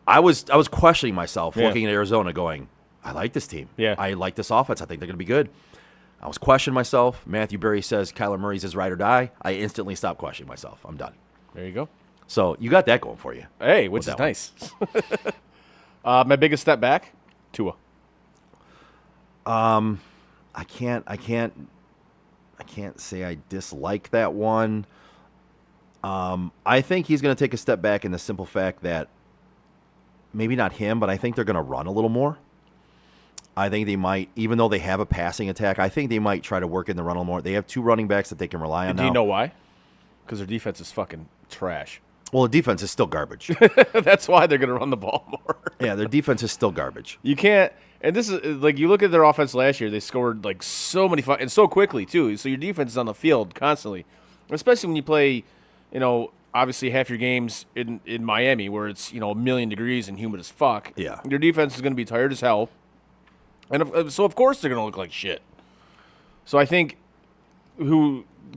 I was questioning myself looking at Arizona, going, I like this team. Yeah. I like this offense. I think they're going to be good. I was questioning myself. Matthew Berry says Kyler Murray's his ride or die. I instantly stopped questioning myself. I'm done. There you go. So you got that going for you. Hey, which is that one. nice. My biggest step back, Tua. I can't say I dislike that one. I think he's going to take a step back in the simple fact that maybe not him, but I think they're going to run a little more. I think they might, even though they have a passing attack, I think they might try to work in the run a little more. They have two running backs that they can rely on Do now. you know why? Because their defense is fucking trash. Well, the defense is still garbage. That's why they're going to run the ball more. Yeah, their defense is still garbage. You can't, and this is like you look at their offense last year. They scored like so many and so quickly too. So your defense is on the field constantly, especially when you play, obviously half your games in Miami where it's a million degrees and humid as fuck. Yeah. Your defense is going to be tired as hell, and so of course they're going to look like shit. So I think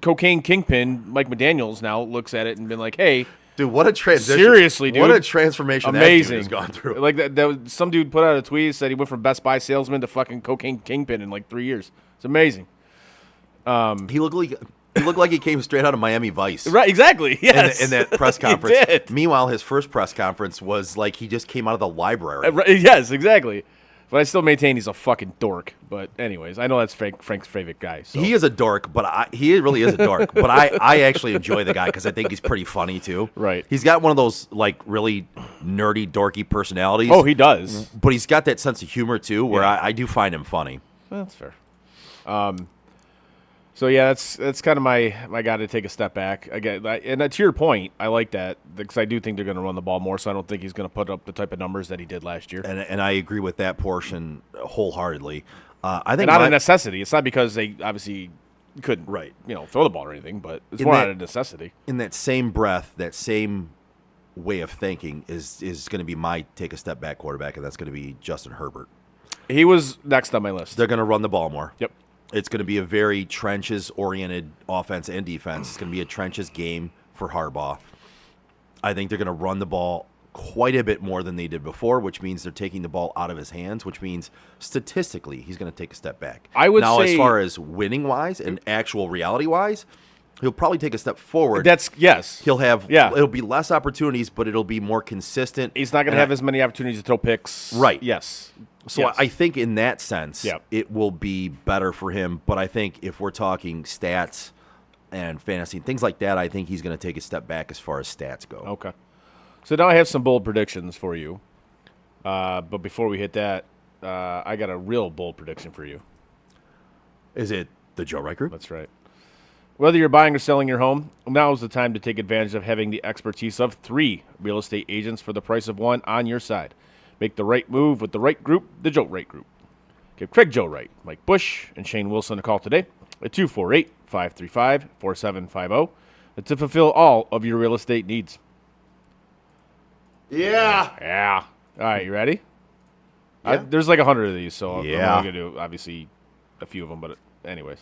cocaine kingpin Mike McDaniels now looks at it and been like, hey. Dude, what a transition. Seriously, dude. What a transformation Amazing. that dude has gone through. Like that some dude put out a tweet, said he went from Best Buy salesman to fucking cocaine kingpin in like 3 years. It's amazing. He looked like he came straight out of Miami Vice. Right, exactly. Yes. In that press conference. He did. Meanwhile, his first press conference was like he just came out of the library. Right, yes, exactly. But I still maintain he's a fucking dork. But anyways, I know that's Frank's favorite guy. So. He is a dork, but he really is a dork. But I actually enjoy the guy because I think he's pretty funny too. Right. He's got one of those like really nerdy, dorky personalities. Oh, he does. But he's got that sense of humor too, where Yeah. I do find him funny. That's fair. So yeah, that's kind of my guy to take a step back again. And to your point, I like that because I do think they're going to run the ball more. So I don't think he's going to put up the type of numbers that he did last year. And I agree with that portion wholeheartedly. I think Not a necessity. It's not because they obviously couldn't, Right. Throw the ball or anything, but it's In more that- out of necessity. in that same breath, that same way of thinking is going to be my take a step back quarterback, and that's going to be Justin Herbert. He was next on my list. They're going to run the ball more. Yep. It's going to be a very trenches-oriented offense and defense. It's going to be a trenches game for Harbaugh. I think they're going to run the ball quite a bit more than they did before, which means they're taking the ball out of his hands, which means statistically he's going to take a step back. I would now, say- as far as winning-wise and actual reality-wise, he'll probably take a step forward. Yes. He'll have Yeah. It'll be less opportunities, but it'll be more consistent. He's not going to And have as many opportunities to throw picks. Right. Yes. So Yes. I think in that sense, Yeah. it will be better for him. But I think if we're talking stats and fantasy and things like that, I think he's going to take a step back as far as stats go. Okay. So now I have some bold predictions for you. But before we hit that, I got a real bold prediction for you. Is it the Joe Wright Group? That's right. Whether you're buying or selling your home, now is the time to take advantage of having the expertise of 3 real estate agents for the price of 1 on your side. Make the right move with the right group, the Joe Wright Group. Give Craig Joe Wright, Mike Bush, and Shane Wilson a call today at 248-535-4750 to fulfill all of your real estate needs. Yeah. All right, you ready? Yeah. There's like 100 of these, so I'm Yeah. only going to do, obviously, a few of them, but anyways.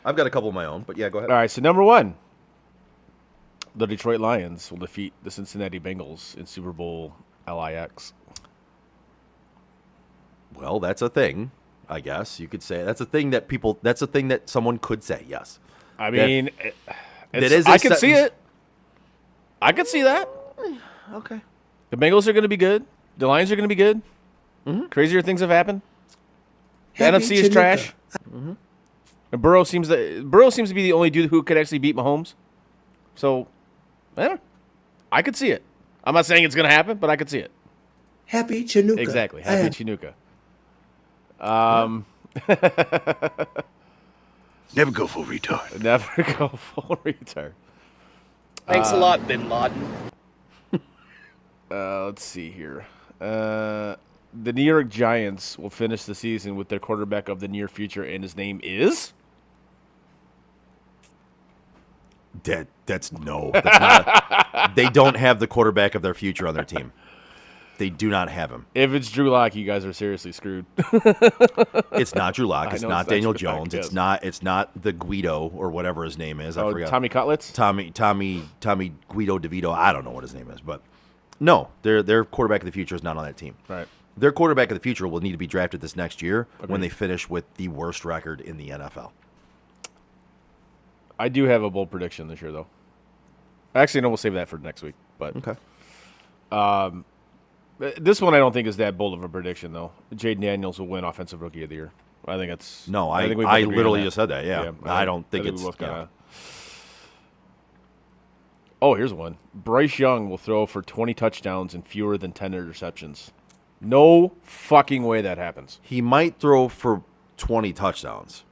I've got a couple of my own, but yeah, go ahead. All right, so number 1, the Detroit Lions will defeat the Cincinnati Bengals in Super Bowl LIX. Well, that's a thing, I guess you could say. That's a thing that someone could say, yes. I mean, that is a I can see sentence. it. I can see that. Okay. The Bengals are going to be good. The Lions are going to be good. Crazier things have happened. The NFC is trash. And Burrow seems to be the only dude who could actually beat Mahomes. So, I could see it. I'm not saying it's going to happen, but I could see it. Happy Chinooka. Exactly. Happy Chinooka. Never go full retard. Never go full retard. Thanks a lot, Bin Laden. Let's see here. The New York Giants will finish the season with their quarterback of the near future, and his name is? That's not they don't have the quarterback of their future on their team. They do not have him. If it's Drew Lock, you guys are seriously screwed. It's not Drew Lock. It's know not it's not Daniel Drew Lock, Jones. yes. It's not the Guido or whatever his name is. I forgot. Tommy Cutlets? Tommy Guido DeVito. I don't know what his name is, but no, their quarterback of the future is not on that team. Right. Their quarterback of the future will need to be drafted this next year when Agreed. they finish with the worst record in the NFL. I do have a bold prediction this year, though. Actually, no, we'll save that for next week. But Okay. this one I don't think is that bold of a prediction, though. Jaden Daniels will win Offensive Rookie of the Year. I think that's... No, I think we both agree on literally that. just said that. Yeah, I don't think we it's. both yeah. kinda... Oh, here's one. Bryce Young will throw for 20 touchdowns and fewer than 10 interceptions. No fucking way that happens. He might throw for 20 touchdowns.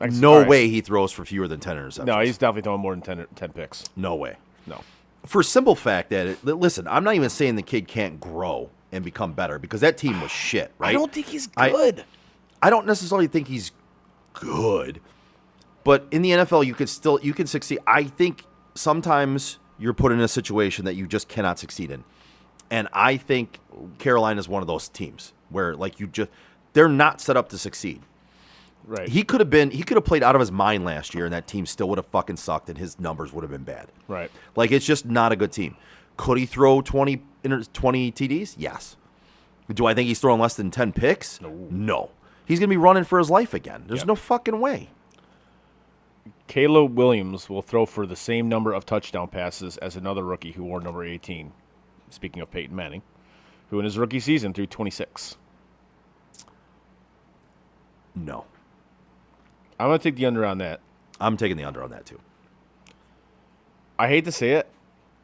All No right. way he throws for fewer than 10 interceptions. No, he's definitely throwing more than 10 picks. No way. No. For a simple fact that, listen, I'm not even saying the kid can't grow and become better because that team was shit, right? I don't think he's good. I don't necessarily think he's good, but in the NFL, you can succeed. I think sometimes you're put in a situation that you just cannot succeed in, and I think Carolina is one of those teams where they're not set up to succeed. Right. He could have played out of his mind last year, and that team still would have fucking sucked, and his numbers would have been bad. Right. Like, it's just not a good team. Could he throw 20 TDs? Yes. Do I think he's throwing less than 10 picks? No. He's going to be running for his life again. There's no fucking way. Caleb Williams will throw for the same number of touchdown passes as another rookie who wore number 18. Speaking of Peyton Manning, who in his rookie season threw 26. No. I'm going to take the under on that. I'm taking the under on that, too. I hate to say it.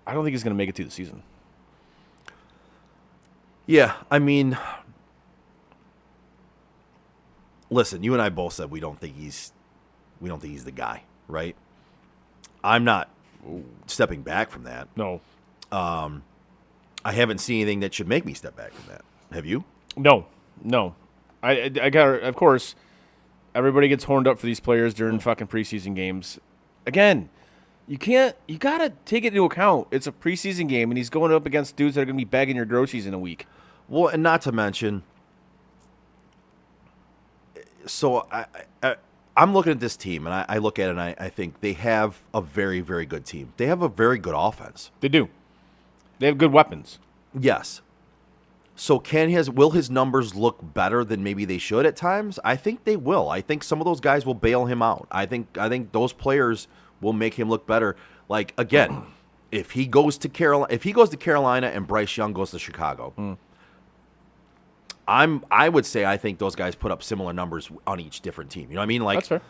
I don't think he's going to make it through the season. Yeah, I mean, listen, you and I both said we don't think he's the guy, right? I'm not stepping back from that. No. I haven't seen anything that should make me step back from that. Have you? No. I got, of course, everybody gets horned up for these players during fucking preseason games. Again, you got to take it into account. It's a preseason game, and he's going up against dudes that are going to be bagging your groceries in a week. Well, and not to mention, so I'm looking at this team, and I look at it, and I think they have a very, very good team. They have a very good offense. They do. They have good weapons. Yes. So will his numbers look better than maybe they should at times? I think they will. I think some of those guys will bail him out. I think those players will make him look better. Like, again, if he goes to Carolina and Bryce Young goes to Chicago, I would say I think those guys put up similar numbers on each different team. You know what I mean? Like, That's fair.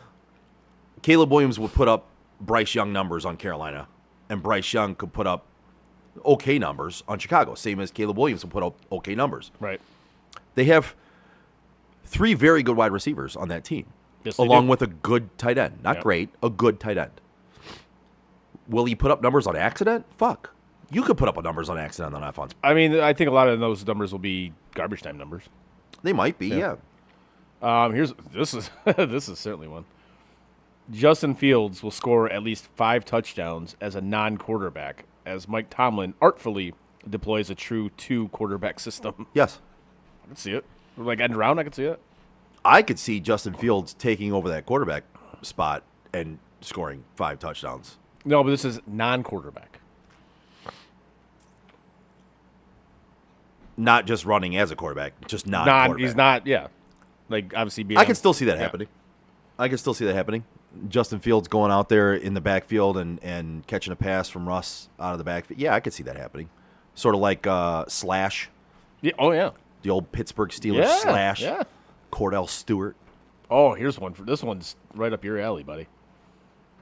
Caleb Williams would put up Bryce Young numbers on Carolina, and Bryce Young could put up okay numbers on Chicago, same as Caleb Williams will put up okay numbers. Right. They have 3 very good wide receivers on that team, Yes, they along do. with a good tight end. Not Yeah. great, a good tight end. Will he put up numbers on accident? Fuck. You could put up numbers on accident on offense. I mean, I think a lot of those numbers will be garbage time numbers. They might be, yeah. This is this is certainly one. Justin Fields will score at least 5 touchdowns as a non-quarterback, as Mike Tomlin artfully deploys a true 2-quarterback system. Yes. I can see it. Like end round, I can see it. I could see Justin Fields taking over that quarterback spot and scoring 5 touchdowns. No, but this is non-quarterback. Not just running as a quarterback, just not quarterback. He's not. Yeah, like obviously being. I can still see that yeah. happening. I can still see that happening. Justin Fields going out there in the backfield and catching a pass from Russ out of the backfield. Yeah, I could see that happening. Sort of like Slash, Yeah. Oh yeah. the old Pittsburgh Steelers Yeah, Slash, yeah. Cordell Stewart. Oh, here's one. This one's right up your alley, buddy.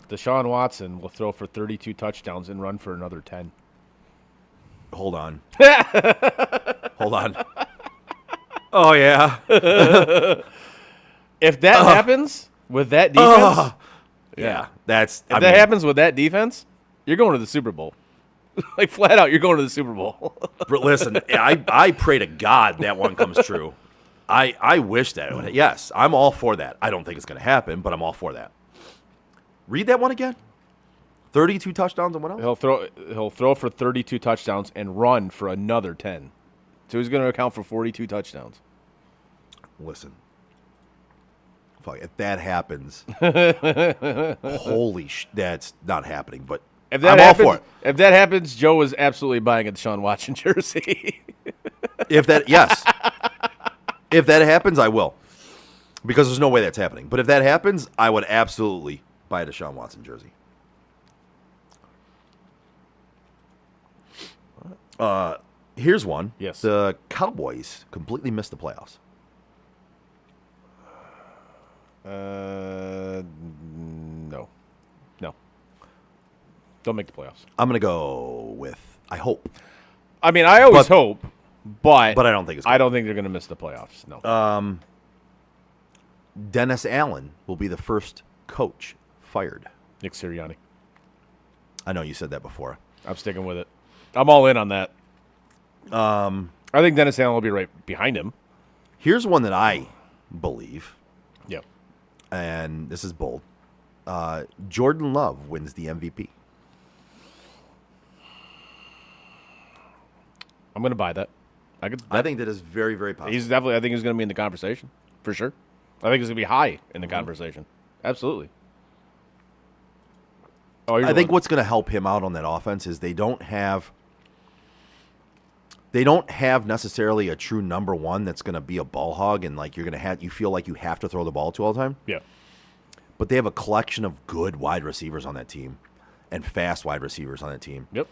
Deshaun Watson will throw for 32 touchdowns and run for another 10. Hold on. Hold on. Oh, yeah. If that happens with that defense, Yeah. That's. if that happens with that defense, you're going to the Super Bowl. Like flat out, you're going to the Super Bowl. But listen, I pray to God that one comes true. I wish that it would. Yes, I'm all for that. I don't think it's going to happen, but I'm all for that. Read that one again. 32 touchdowns and what else? He'll throw for 32 touchdowns and run for another 10. So he's going to account for 42 touchdowns. Listen. Fuck, if that happens, that's not happening. But If that I'm happens, all for it. If that happens, Joe is absolutely buying a Deshaun Watson jersey. If that happens, I will, because there's no way that's happening. But if that happens, I would absolutely buy a Deshaun Watson jersey. Here's one. Yes. The Cowboys completely missed the playoffs. No. Don't make the playoffs. I'm gonna go with I hope, I mean, I always But- hope, but but I don't think it's. I don't think they're going to miss the playoffs. No. Dennis Allen will be the first coach fired. Nick Sirianni. I know you said that before. I'm sticking with it. I'm all in on that. I think Dennis Allen will be right behind him. Here's one that I believe, Yep. and this is bold. Jordan Love wins the MVP. I'm going to buy that. I think that is very, very possible. He's definitely. I think he's going to be in the conversation for sure. I think he's going to be high in the conversation. Absolutely. Oh, I think what's going to help him out on that offense is they don't have necessarily a true number one that's going to be a ball hog and like you feel like you have to throw the ball to all the time. Yeah. But they have a collection of good wide receivers on that team and fast wide receivers on that team. Yep.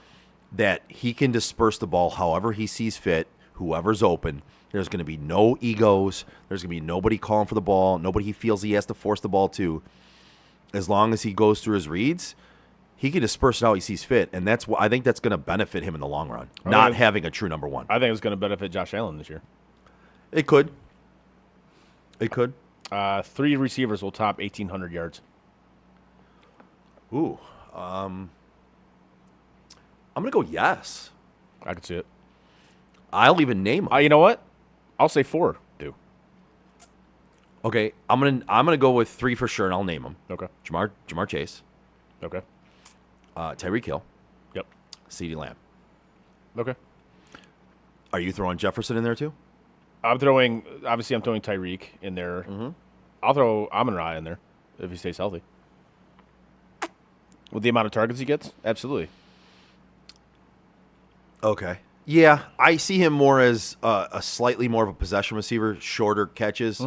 That he can disperse the ball however he sees fit, whoever's open. There's going to be no egos. There's going to be nobody calling for the ball, nobody he feels he has to force the ball to. As long as he goes through his reads, he can disperse it how he sees fit, and that's what I think that's going to benefit him in the long run, not having a true number one. I think it's going to benefit Josh Allen this year. It could. It could. 3 receivers will top 1,800 yards. Ooh. I'm going to go yes. I could see it. I'll even name him. You know what? I'll say 4 do. Okay, I'm gonna go with 3 for sure, and I'll name them. Okay. Jamar Chase, Okay. Tyreek Hill, Yep. CeeDee Lamb. Okay. Are you throwing Jefferson in there too? I'm throwing Tyreek in there. Mm-hmm. I'll throw Amon-Ra in there if he stays healthy. With the amount of targets he gets? Absolutely. Okay. Yeah, I see him more as a slightly more of a possession receiver, shorter catches.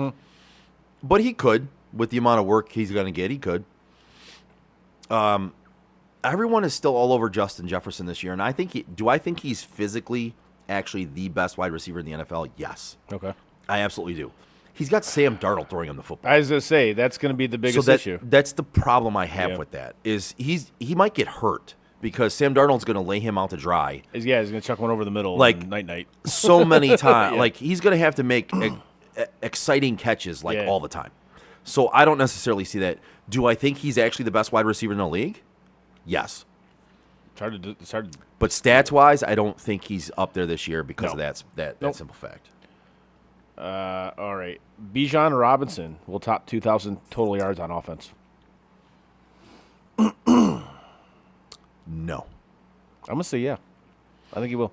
But he could, with the amount of work he's going to get, he could. Everyone is still all over Justin Jefferson this year, and I think he's physically actually the best wide receiver in the NFL? Yes. Okay. I absolutely do. He's got Sam Darnold throwing him the football. I was going to say, that's going to be the biggest issue. That's the problem I have Yeah. with that, is he might get hurt because Sam Darnold's going to lay him out to dry He's going to chuck one over the middle Like- night. so many times. Yeah. Like, he's going to have to make exciting catches like Yeah. all the time. So I don't necessarily see that. Do I think he's actually the best wide receiver in the league? Yes. It's hard to do. It's hard. But stats wise, I don't think he's up there this year because No. of that Nope. simple fact. All right. Bijan Robinson will top 2,000 total yards on offense. No. I'm gonna say yeah. I think he will.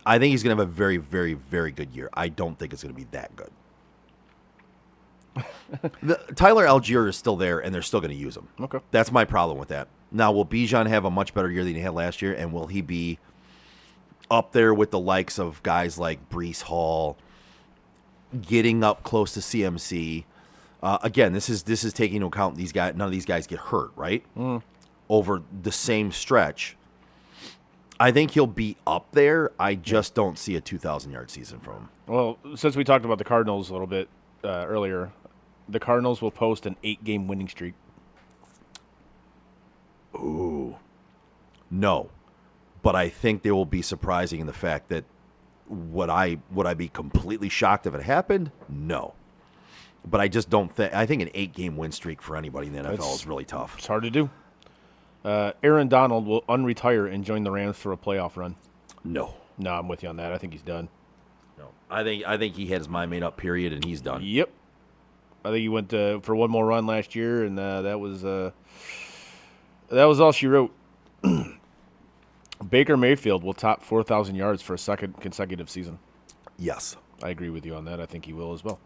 I think he's going to have a very, very, very good year. I don't think it's going to be that good. Tyler Algier is still there, and they're still going to use him. Okay. That's my problem with that. Now, will Bijan have a much better year than he had last year, and will he be up there with the likes of guys like Breece Hall, getting up close to CMC? Again, this is taking into account these guys. None of these guys get hurt, right? Over the same stretch. I think he'll be up there. I just don't see a 2,000-yard season from him. Well, since we talked about the Cardinals a little bit earlier, the Cardinals will post an 8-game winning streak. No, but I think they will be surprising in the fact that would I be completely shocked if it happened? No, but I just don't think. I think an 8-game win streak for anybody in the NFL is really tough. It's hard to do. Aaron Donald will unretire and join the Rams for a playoff run. No, I'm with you on that. I think he's done. no. I think he had his mind made up. Period, and he's done. Yep. I think he went for one more run last year, and that was all she wrote. Baker Mayfield will top 4,000 yards for a second consecutive season. Yes, I agree with you on that. I think he will as well.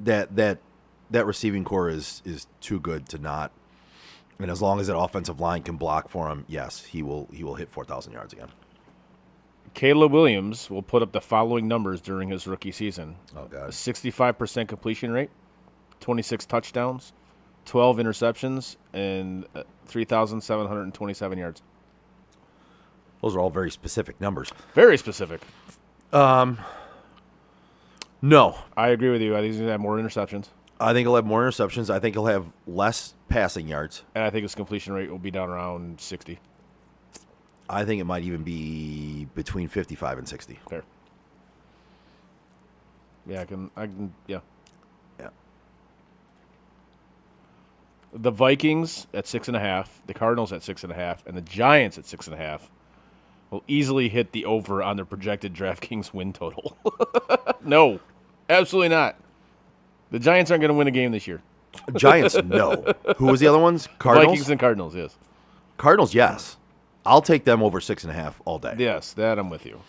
that receiving core is too good to not. And as long as that offensive line can block for him, yes, he will hit 4,000 yards again. Caleb Williams will put up the following numbers during his rookie season. Oh, A God. 65% completion rate, 26 touchdowns, 12 interceptions, and 3,727 yards. Those are all very specific numbers. Very specific. No, I agree with you. I think he's going to have more interceptions, I think he'll have more interceptions. I think he'll have less passing yards. and I think his completion rate will be down around 60. I think it might even be between 55 and 60. Fair. Yeah, I can, yeah. Yeah. The Vikings at 6.5, the Cardinals at 6.5, and the Giants at 6.5 will easily hit the over on their projected DraftKings win total. No, absolutely not. The Giants aren't going to win a game this year. Giants, no. Who was the other ones? Cardinals? Vikings and Cardinals, yes. Cardinals, yes. I'll take them over 6.5 all day. Yes, that I'm with you.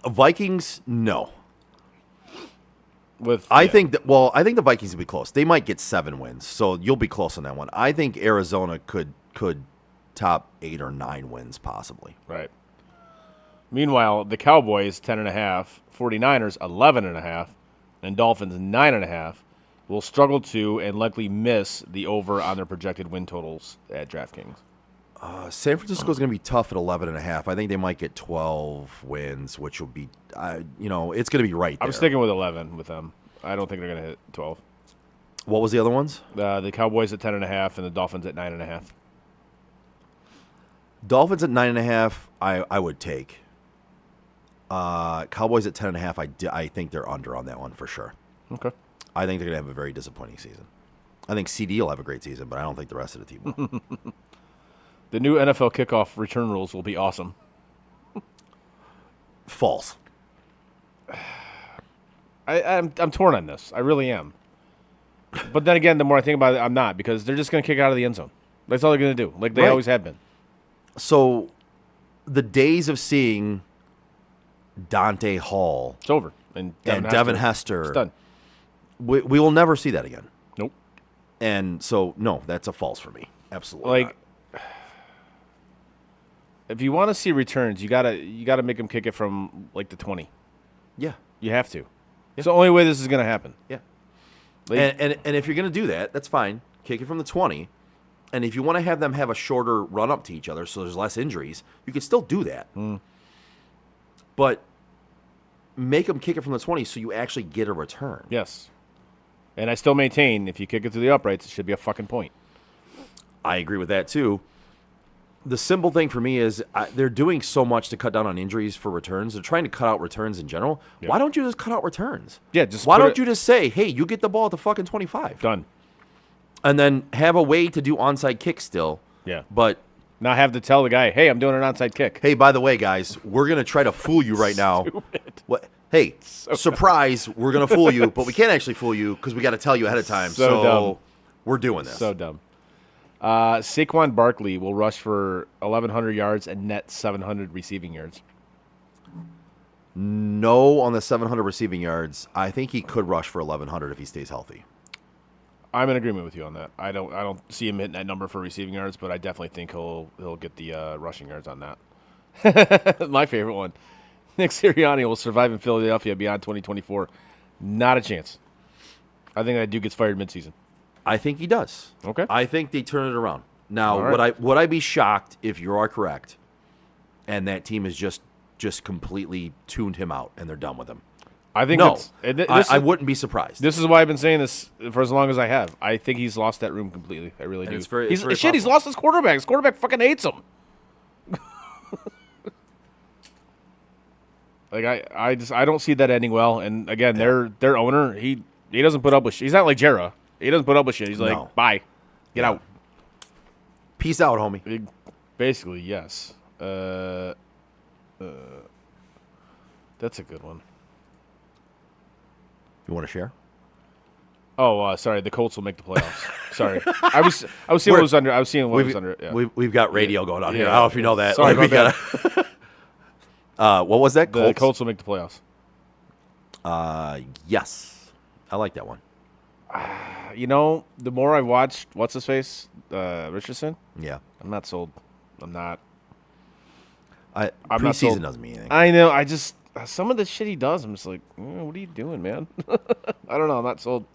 Vikings, no. I I think the Vikings will be close. They might get 7 wins, so you'll be close on that one. I think Arizona could top 8 or 9 wins possibly. Right. Meanwhile, the Cowboys 10.5, 49ers 11.5, and Dolphins 9.5 will struggle to and likely miss the over on their projected win totals at DraftKings. San Francisco is going to be tough at 11.5. I think they might get 12 wins, which will be, it's going to be right there. I'm sticking with 11 with them. I don't think they're going to hit 12. What was the other ones? The Cowboys at 10.5 and the Dolphins at 9.5. Dolphins at 9.5. I would take. Cowboys at 10.5. I think they're under on that one for sure. Okay. I think they're going to have a very disappointing season. I think CD will have a great season, but I don't think the rest of the team will. The new NFL kickoff return rules will be awesome. False. I'm torn on this. I really am. But then again, the more I think about it, I'm not, because they're just going to kick it out of the end zone. That's all they're going to do, like they Right. always have been. So the days of seeing Dante Hall It's over. And Devin Hester, It's done. we will never see that again. Nope. And so, no, that's a false for me. Absolutely Like, not. if you want to see returns, you gotta make them kick it from like the 20. Yeah. You have to. It's the only way this is going to happen. Yeah. Like, And if you're going to do that, that's fine. Kick it from the 20. And if you want to have them have a shorter run up to each other so there's less injuries, you can still do that. But make them kick it from the 20 so you actually get a return. yes. And I still maintain if you kick it through the uprights, it should be a fucking point. I agree with that too. the simple thing for me is they're doing so much to cut down on injuries for returns. They're trying to cut out returns in general. Yep. Why don't you just cut out returns? Yeah, just why put don't it- you just say, hey, you get the ball at the fucking 25, Done. and then have a way to do onside kicks still. Yeah. But Now have to tell the guy, hey, I'm doing an onside kick. hey, by the way, guys, we're gonna try to fool you right now. What? Hey, surprise! We're gonna fool you, but we can't actually fool you because we got to tell you ahead of time. So dumb. We're doing this. So dumb. Saquon Barkley will rush for 1,100 yards and net 700 receiving yards. No on the 700 receiving yards. I think he could rush for 1,100 if he stays healthy. I'm in agreement with you on that. I don't see him hitting that number for receiving yards, but I definitely think he'll get the rushing yards on that. My favorite one. Nick Sirianni will survive in Philadelphia beyond 2024. Not a chance. I think that dude gets fired midseason. I think he does. Okay. I think they turn it around. Now, All right. would I be shocked if you are correct, and that team has just completely tuned him out and they're done with him? I think No, that's, I wouldn't be surprised. This is why I've been saying this for as long as I have. I think he's lost that room completely. I really do. it's very He's possible. lost his quarterback. His quarterback fucking hates him. Like I don't see that ending well. And again, their owner, he doesn't put up with shit. He's not like Jera. He doesn't put up with shit. He's like, No. bye, get out. Peace out, homie. Basically, yes. That's a good one. You want to share? Oh, sorry. The Colts will make the playoffs. Sorry, I was seeing what was under. I was seeing what was under. Yeah. We've got radio going on here. Yeah. I don't know if you know that. Sorry we about gotta. What was that? The Colts will make the playoffs. Yes, I like that one. You know, the more I've watched, what's his face, Richardson, Yeah, I'm not sold. I'm not I'm not preseason sold. doesn't mean anything. I know. I just some of the shit he does, I'm just like, what are you doing, man? I don't know. I'm not sold.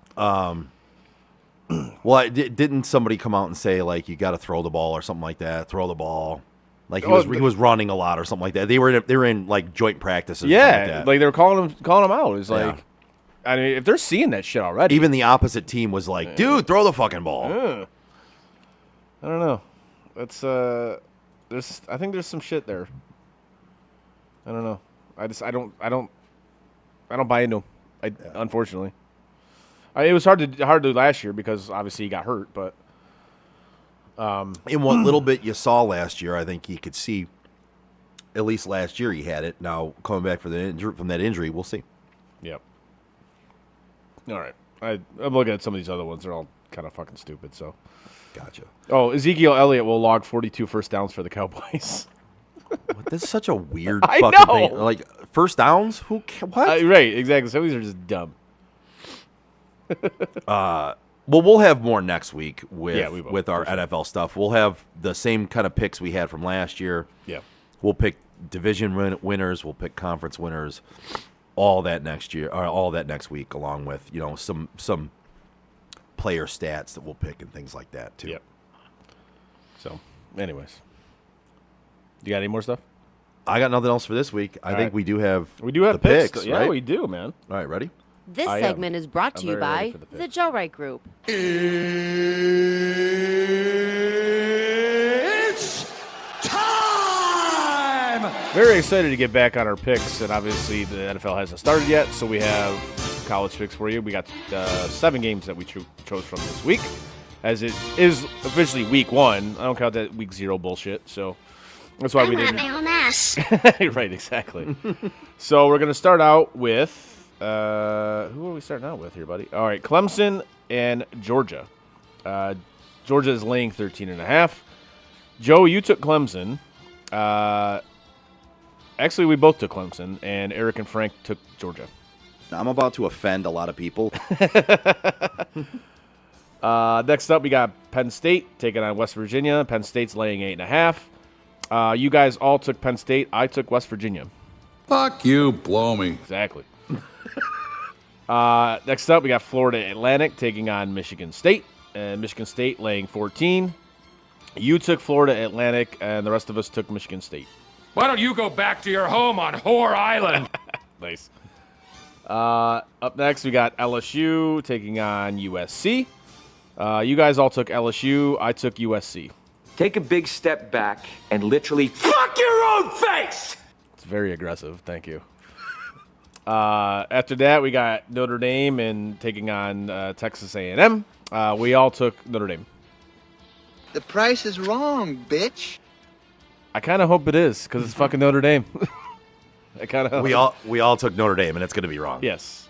Well, didn't somebody come out and say like you got to throw the ball or something like that? Throw the ball. Like he was running a lot or something like that. They were in like joint practices. or something Yeah, like that. like they were calling him out. It's like, Yeah. I mean, if they're seeing that shit already, Even the opposite team was like, dude, throw the fucking ball. I don't know. That's I think there's some shit there. I don't know. I don't buy into him. Unfortunately. It was hard to do last year because obviously he got hurt, but In what little bit you saw last year, I think you could see. At least last year he had it. Now coming back from that injury, we'll see. yep. All right. I'm looking at some of these other ones. They're all kind of fucking stupid. So, Gotcha. oh, Ezekiel Elliott will log 42 first downs for the Cowboys. What, that's such a weird I fucking know. thing. Like first downs? What? Right, exactly. Some of these are just dumb. Well, we'll have more next week with Yeah, we will, with our for sure. NFL stuff. We'll have the same kind of picks we had from last year. Yeah. We'll pick division winners. We'll pick conference winners. All that next year, or all that next week, along with some player stats that we'll pick and things like that too. Yep. So, anyways, you got any more stuff? I got nothing else for this week. I think right. we do have The picks. Yeah, right? we do, man. All right, ready? This I am. segment is brought to I'm you very ready by for the the picks. Joe Wright Group. Very excited to get back on our picks, and obviously the NFL hasn't started yet, so we have college picks for you. We got 7 games that we chose from this week, as it is officially week 1. I don't count that week 0 bullshit, so that's why we didn't. my own ass. Right, exactly. So we're going to start out with who are we starting out with here, buddy? All right, Clemson and Georgia. Georgia is laying 13.5. Joe, you took Clemson. Actually, we both took Clemson, and Eric and Frank took Georgia. I'm about to offend a lot of people. Next up, we got Penn State taking on West Virginia. Penn State's laying 8.5. You guys all took Penn State. I took West Virginia. Fuck you, blow me. Exactly. Next up, we got Florida Atlantic taking on Michigan State. And Michigan State laying 14. You took Florida Atlantic, and the rest of us took Michigan State. Why don't you go back to your home on Whore Island? Nice. Up next, we got LSU taking on USC. You guys all took LSU. I took USC. take a big step back and literally fuck your own face! It's very aggressive. Thank you. After that, we got Notre Dame and taking on Texas A&M. We all took Notre Dame. The price is wrong, bitch. I kind of hope it is because it's fucking Notre Dame. I kind of. We all took Notre Dame, and it's going to be wrong. Yes.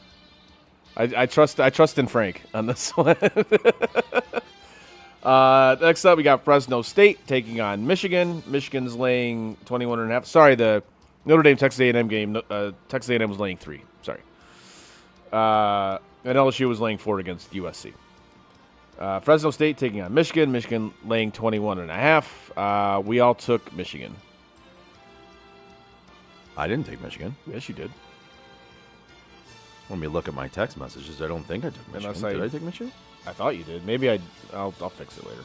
I trust in Frank on this one. Next up, we got Fresno State taking on Michigan. Michigan's laying 21.5. Sorry, the Notre Dame Texas A&M game. Texas A&M was laying 3. Sorry. And LSU was laying 4 against USC. Fresno State taking on Michigan. Michigan laying 21.5. We all took Michigan. I didn't take Michigan. Yes, you did. Let me look at my text messages. I don't think I took Michigan. Did I take Michigan? I thought you did. Maybe I'll fix it later.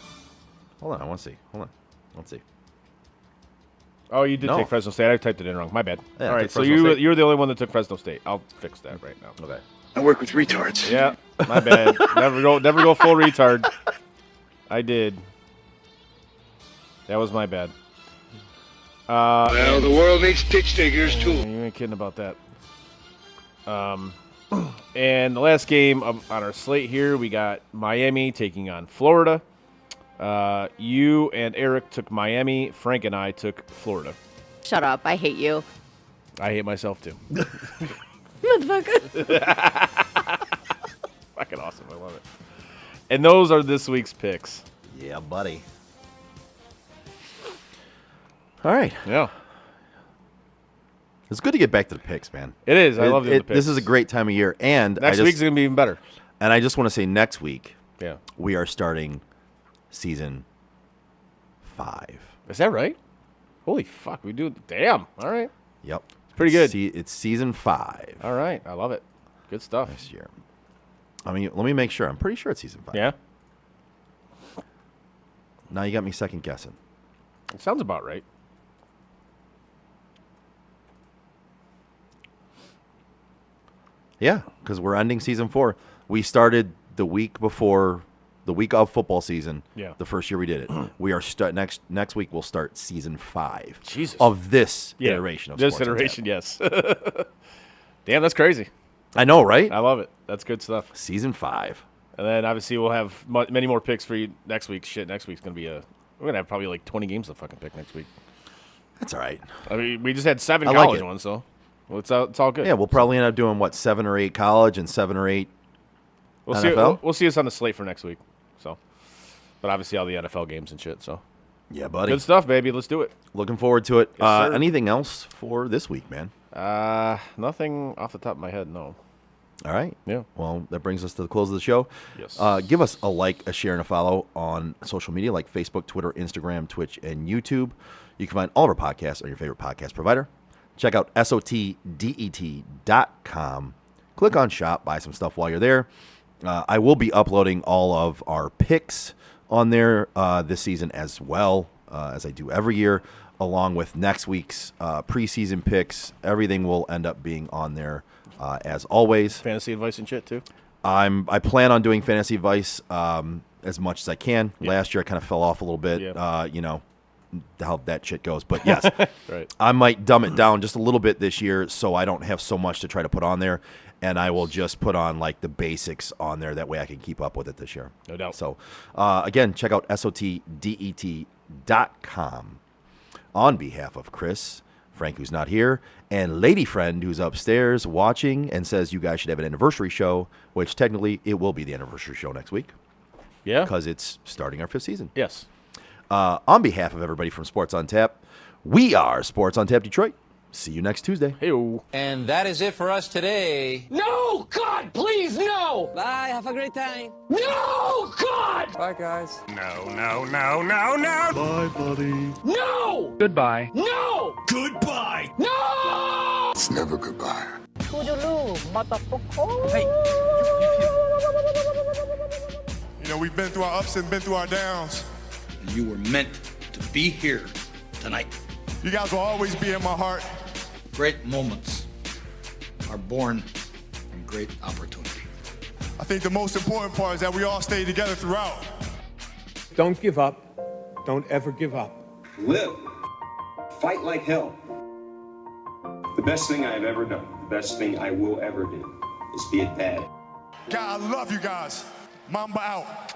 Hold on, I want to see. Hold on. Let's see. Oh, you did take Fresno State. I typed it in wrong. My bad. Yeah, all right, so you're the only one that took Fresno State. I'll fix that right now. Okay. I work with retards. Yeah, my bad. Never go full retard. I did. That was my bad. Well, the world needs pitch diggers too. You ain't kidding about that. And the last game on our slate here, we got Miami taking on Florida. You and Eric took Miami. Frank and I took Florida. Shut up. I hate you. I hate myself too. Motherfucker. Fucking awesome. I love it. And those are this week's picks. Yeah, buddy. All right. Yeah. It's good to get back to the picks, man. It is. I love doing the picks. This is a great time of year. And next week's going to be even better. And I just want to say next week, yeah, we are starting season 5. Is that right? Holy fuck. We do. Damn. All right. Yep. It's pretty good. It's season 5. All right. I love it. Good stuff. Next year. I mean, let me make sure. I'm pretty sure it's season 5. Yeah. Now you got me second guessing. It sounds about right. Yeah, because we're ending season 4. We started the week before the week of football season. Yeah. The first year we did it. We are next week. We'll start season 5. Jesus. Of this iteration of this Sports iteration. Yes. Damn, that's crazy. I know, right? I love it. That's good stuff. Season 5. And then obviously we'll have many more picks for you next week. Shit, next week's gonna be we're gonna have probably like 20 games to fucking pick next week. That's all right. I mean, we just had 7 I college like ones, so it's all good. Yeah, we'll probably end up doing 7 or 8 college and 7 or 8 NFL. We'll see us on the slate for next week. So, but obviously all the NFL games and shit. So, yeah, buddy. Good stuff, baby. Let's do it. Looking forward to it. Yes, anything else for this week, man? Nothing off the top of my head. No. All right. Yeah. Well, that brings us to the close of the show. Yes. Give us a like, a share, and a follow on social media like Facebook, Twitter, Instagram, Twitch, and YouTube. You can find all of our podcasts on your favorite podcast provider. Check out SOTDET.com. Click on shop, buy some stuff while you're there. I will be uploading all of our picks on there this season as well, as I do every year, along with next week's preseason picks. Everything will end up being on there as always. Fantasy advice and shit too. I plan on doing fantasy advice as much as I can. Yep. Last year I kind of fell off a little bit. Yep. How that shit goes. But yes, right. I might dumb it down just a little bit this year so I don't have so much to try to put on there. And I will just put on like the basics on there. That way I can keep up with it this year. No doubt. So again, check out SOTDET.com. On behalf of Chris, Frank, who's not here, and Lady Friend, who's upstairs watching and says you guys should have an anniversary show, which technically it will be the anniversary show next week. Yeah. Because it's starting our 5th season. Yes. On behalf of everybody from Sports on Tap, we are Sports on Tap Detroit. See you next Tuesday. Hey-o. And that is it for us today. No! God, please, no! Bye, have a great time. No! God! Bye, guys. No, no, no, no, no! Bye, buddy. No! Goodbye. No! Goodbye. No! It's never goodbye. Hey, You know, we've been through our ups and been through our downs. And you were meant to be here tonight. You guys will always be in my heart. Great moments are born from great opportunity. I think the most important part is that we all stay together throughout. Don't give up. Don't ever give up. Live. Fight like hell. The best thing I have ever done, the best thing I will ever do, is be a dad. God, I love you guys. Mamba out.